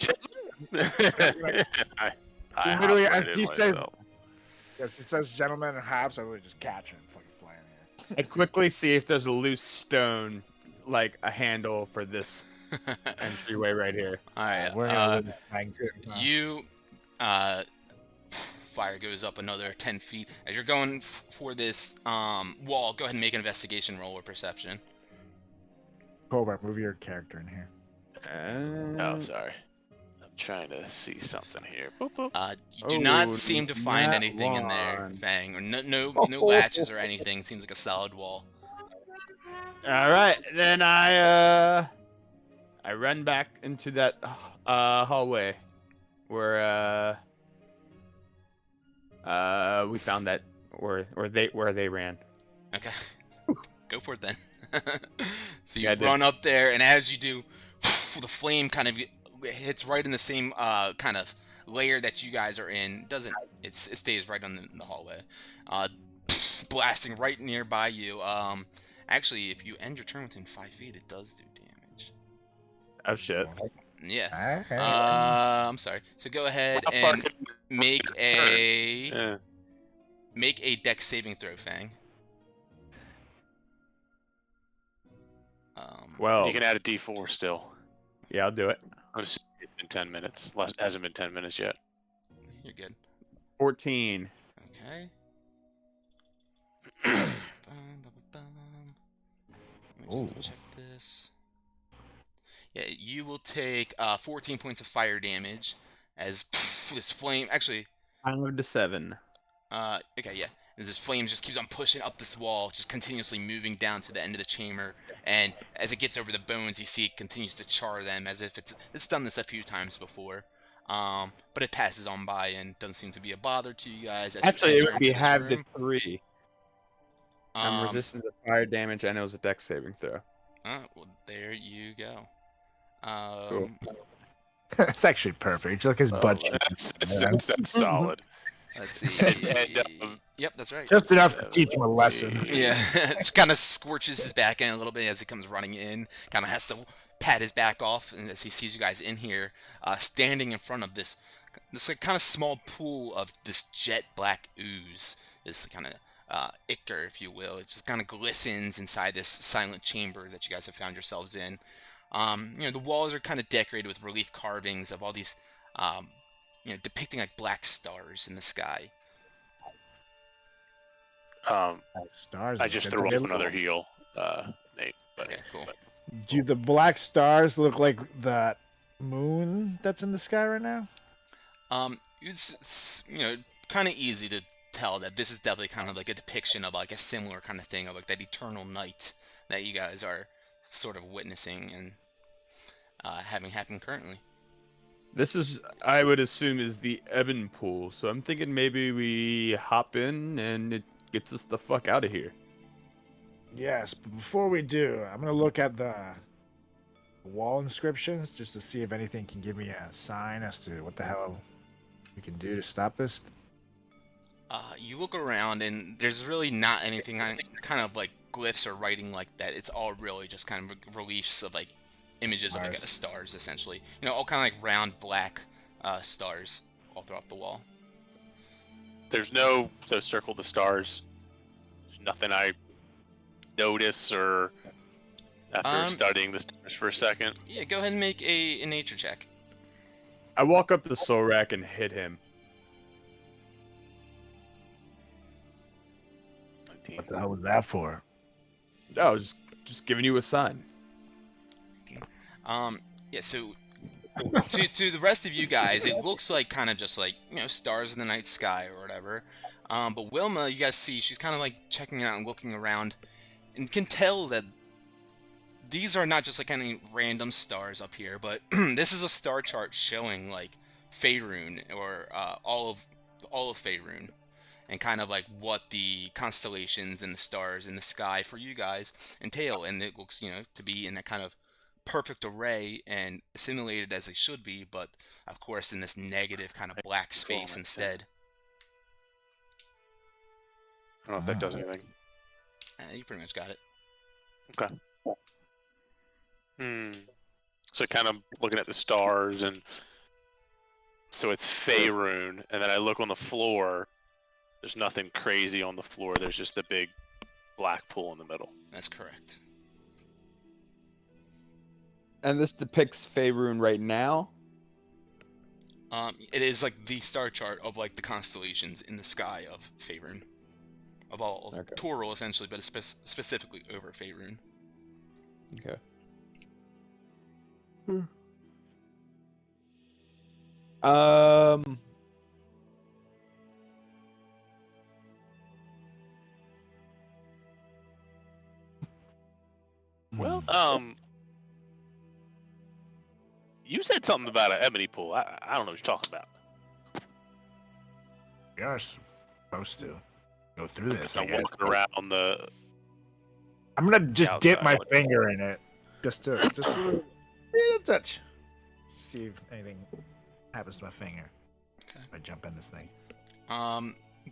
I Literally, hopped right as in he said- myself. Yes, it says gentlemen and hops. I would just catch him and fucking fly in here. I quickly see if there's a loose stone, like a handle for this entryway right here. All right, We're gonna do flying too. you fire goes up another 10 feet as you're going for this wall. Go ahead and make an investigation roll or perception. Colbert, move your character in here. Oh, sorry. I'm trying to see something here. Boop, boop. You do Oh, not seem to find not anything in there, one. Fang, or no latches or anything. It seems like a solid wall. All right, then I run back into that hallway where we found that where they ran. Okay, go for it then. So you Yeah, I did. run up there, and as you do, the flame kind of hits right in the same kind of layer that you guys are in. It stays right on the hallway, blasting right nearby you. Actually, if you end your turn within 5 feet, it does do damage. Oh shit! Yeah. Okay. I'm sorry. So go ahead How far and did- make a Yeah. dex saving throw, Fang. Well, You can add a D4 still. yeah, I'll do it. I'm assuming it's been 10 minutes. Hasn't been 10 minutes yet. You're good. 14. Okay. Let me just double check this. Yeah, you will take 14 points of fire damage as this flame. Actually, 5 to 7. Okay, yeah. As this flame just keeps on pushing up this wall, just continuously moving down to the end of the chamber. And as it gets over the bones, you see it continues to char them as if it's done this a few times before. But it passes on by and doesn't seem to be a bother to you guys. As Actually, you it enter would be into this halved to room. 3. I'm Um, resistant to fire damage, and it was a dex saving throw. well, there you go. Cool. It's actually perfect. It's like his butt cheek. That's solid. Let's see. And, Yep, that's right. Just enough to teach him a lesson. Yeah, just kind of scorches his back end a little bit as he comes running in. Kind of has to pat his back off, and as he sees you guys in here, standing in front of this like, kind of small pool of this jet black ooze, this kind of ichor, if you will. It just kind of glistens inside this silent chamber that you guys have found yourselves in. The walls are kind of decorated with relief carvings of all these, depicting like black stars in the sky. Stars. I just threw off another heal, Nate. But, Okay, cool. Do the black stars look like the moon that's in the sky right now? It's kind of easy to tell that this is definitely kind of like a depiction of like a similar kind of thing of like that eternal night that you guys are sort of witnessing and having happen currently. This is, I would assume, is the Ebon pool. So I'm thinking maybe we hop in and it gets us the fuck out of here. Yes, but before we do, I'm gonna look at the wall inscriptions just to see if anything can give me a sign as to what the hell we can do to stop this. You look around and there's really not anything kind of like glyphs or writing like that. It's all really just kind of reliefs of like images of like stars, essentially. All kind of like round black stars all throughout the wall. There's no circle the stars. There's nothing I notice or after studying the stars for a second. Yeah, go ahead and make a nature check. I walk up to Sorak and hit him. 19. What the hell was that for? No, I was just giving you a sign. Yeah, so to the rest of you guys, it looks like kind of just like, stars in the night sky or whatever. But Wilma, you guys see, she's kind of like checking out and looking around and can tell that these are not just like any random stars up here, but this is a star chart showing like Faerun or all of Faerun and kind of like what the constellations and the stars in the sky for you guys entail. And it looks, to be in a kind of perfect array and assimilated as they should be, but of course in this negative kind of black space instead. I don't know if that does anything. You pretty much got it. Okay. So kind of looking at the stars, and so it's Faerun, and then I look on the floor. There's nothing crazy on the floor. There's just a big black pool in the middle. That's correct. And this depicts Faerun right now? It is like the star chart of like the constellations in the sky of Faerun. Of all Okay. Toril essentially, but it's specifically over Faerun. Okay. Well, you said something about an ebony pool. I don't know what you're talking about. We are supposed to go through this. I I'm guess. walking around the. I'm gonna just dip outside, my like- finger in it, just a little touch, to see if anything happens to my finger. Okay. If I jump in this thing.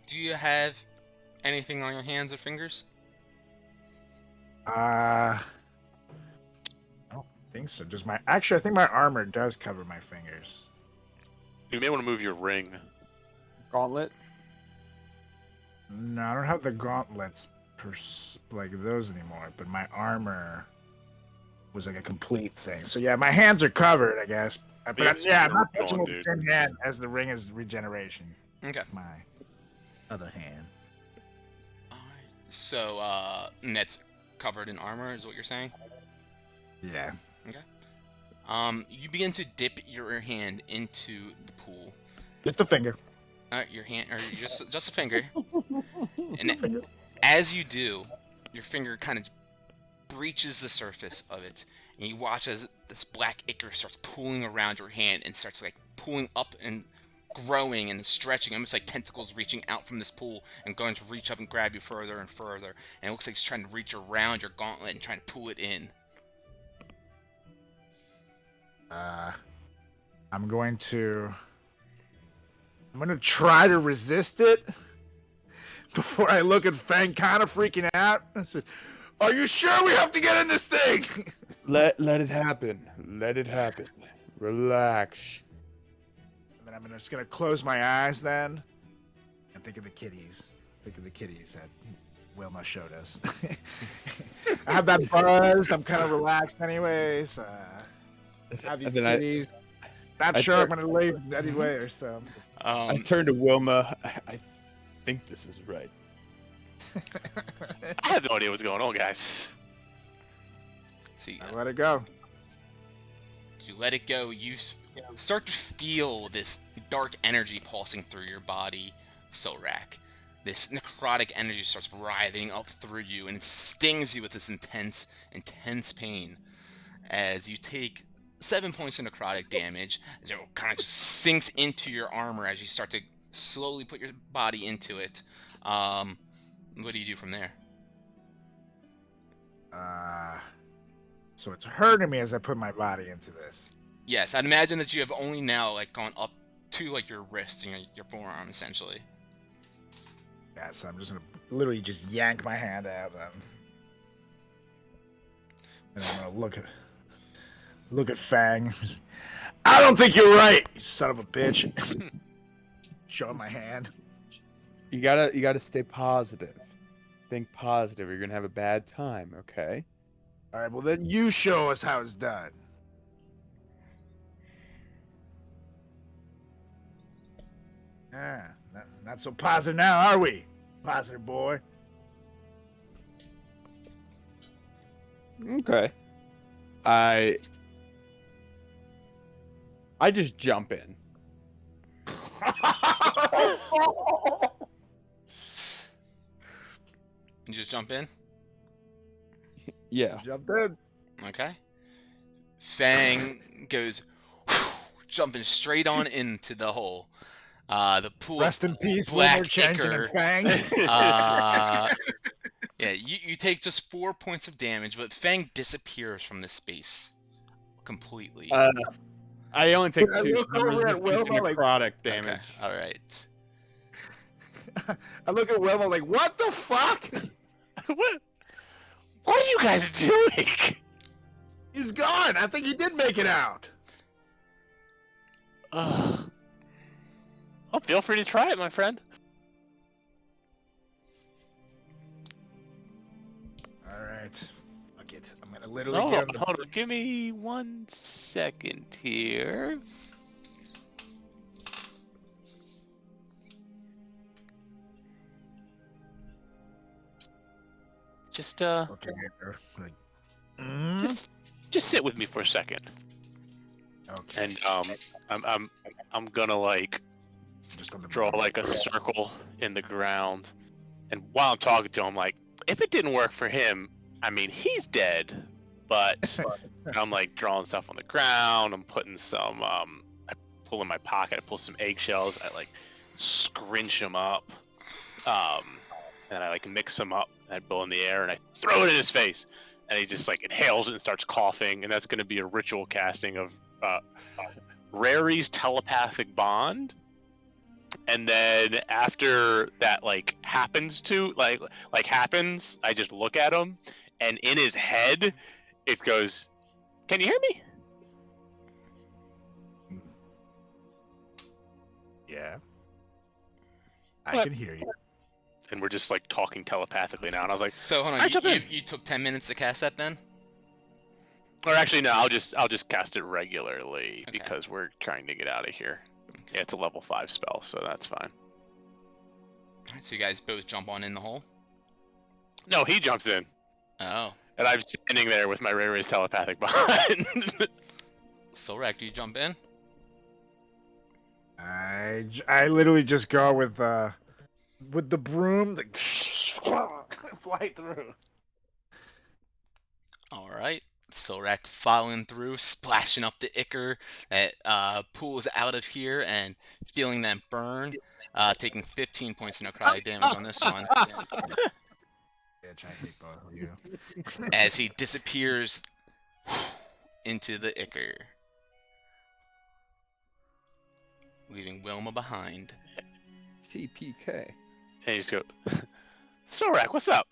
Do you have anything on your hands or fingers? I don't think so. Actually, I think my armor does cover my fingers. You may want to move your ring. Gauntlet? No, I don't have the gauntlets like those anymore. But my armor was like a complete thing. So yeah, my hands are covered, I guess. But I'm not touching going, with the dude. same hand as the ring is regeneration. Okay. My other hand. Alright. So, and that's covered in armor, is what you're saying? Yeah. You begin to dip your hand into the pool. Just a finger. Your hand, or just a finger. And as you do, your finger kind of breaches the surface of it, and you watch as this black ichor starts pooling around your hand and starts like pulling up and growing and stretching, almost like tentacles reaching out from this pool and going to reach up and grab you further and further. And it looks like it's trying to reach around your gauntlet and trying to pull it in. I'm going to try to resist it before I look at Fang kind of freaking out. I said, "Are you sure we have to get in this thing?" Let it happen. Let it happen. Relax. And then I'm just gonna close my eyes then and think of the kitties. Think of the kitties that Wilma showed us. I have that buzzed. I'm kind of relaxed anyways. Have these kitties. Not sure I'm gonna leave anyway or so. I turned to Wilma. I think this is right. I have no idea what's going on, guys. See, I let it go. you let it go. You start to feel this dark energy pulsing through your body, Solrak. This necrotic energy starts writhing up through you and stings you with this intense pain as you take 7 points of necrotic damage as it kind of just sinks into your armor as you start to slowly put your body into it. What do you do from there? So it's hurting me as I put my body into this. Yes, I'd imagine that you have only now like gone up to like your wrist and your forearm essentially. Yeah, so I'm just gonna literally just yank my hand out then. And I'm gonna look at Fang. I don't think you're right, you son of a bitch. Show him my hand. You gotta stay positive. Think positive, or you're gonna have a bad time, okay? All right, well then you show us how it's done. Not so positive now, are we? Positive boy. Okay. I just jump in. You just jump in? Yeah. Jumped in. Okay. Fang goes jumping straight on into the hole. The pool. Rest in peace, black Wilmer Chankin ichor. and Fang. Yeah, you take just 4 points of damage, but Fang disappears from this space completely. I only take I 2. look I'm over at resistant to Wilma like- necrotic Okay, damage. all right. I look at Wilma like, what the fuck? What are you guys doing? He's gone. I think he did make it out. Well, feel free to try it, my friend. All right. Fuck it. I'm gonna literally Hold get on, on the... hold on. Give me 1 second here. Just Okay. Like, just sit with me for a second, okay. and I'm gonna like Just on the draw like a circle in the ground, and while I'm talking to him, like, if it didn't work for him, I mean, he's dead. But I'm like drawing stuff on the ground. I'm putting some. I pull in my pocket. I pull some eggshells. I like scrunch them up, and I like mix them up. And I blow in the air and I throw it in his face, and he just like inhales it and starts coughing. And that's going to be a ritual casting of Rary's telepathic bond. And then after that like happens, I just look at him, and in his head, it goes, "Can you hear me?" Yeah. I What? can hear you. And we're just like talking telepathically now. And I was like, So hold I on, jump in. you took 10 minutes to cast that then? or actually no, I'll just cast it regularly Okay. because we're trying to get out of here. Yeah, it's a level 5 spell, so that's fine. Alright, so you guys both jump on in the hole? No, he jumps in. Oh. And I'm standing there with my Ray telepathic behind. Solrak, do you jump in? I literally just go with the broom, like, fly through. Alright. Solrak following through, splashing up the ichor that pulls out of here and feeling that burn. Taking 15 points of necrotic damage on this one. Bitch, I hate both of you. As he disappears into the ichor, leaving Wilma behind. TPK. And you just go, Sorak, what's up?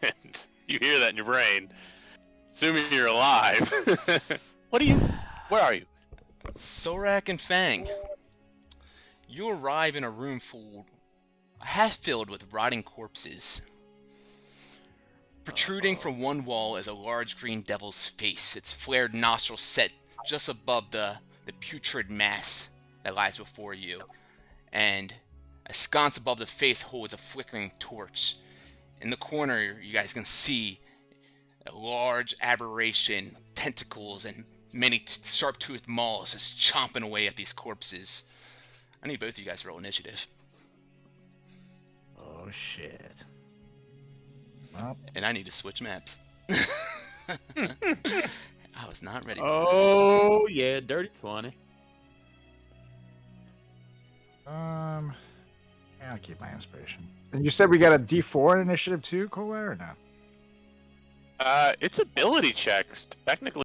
And you hear that in your brain. Assuming you're alive. Where are you? Solrak and Fang, you arrive in a room half filled with rotting corpses. Protruding from one wall is a large green devil's face, its flared nostrils set just above the putrid mass that lies before you. And a sconce above the face holds a flickering torch. In the corner, you guys can see a large aberration, tentacles, and many sharp-toothed maws just chomping away at these corpses. I need both of you guys to roll initiative. Oh shit. Well, And I need to switch maps. I was not ready for Oh yeah, dirty 20. yeah, I'll keep my inspiration. And you said we got a D4 in initiative too, Colwell, or no? It's ability checks. Technically,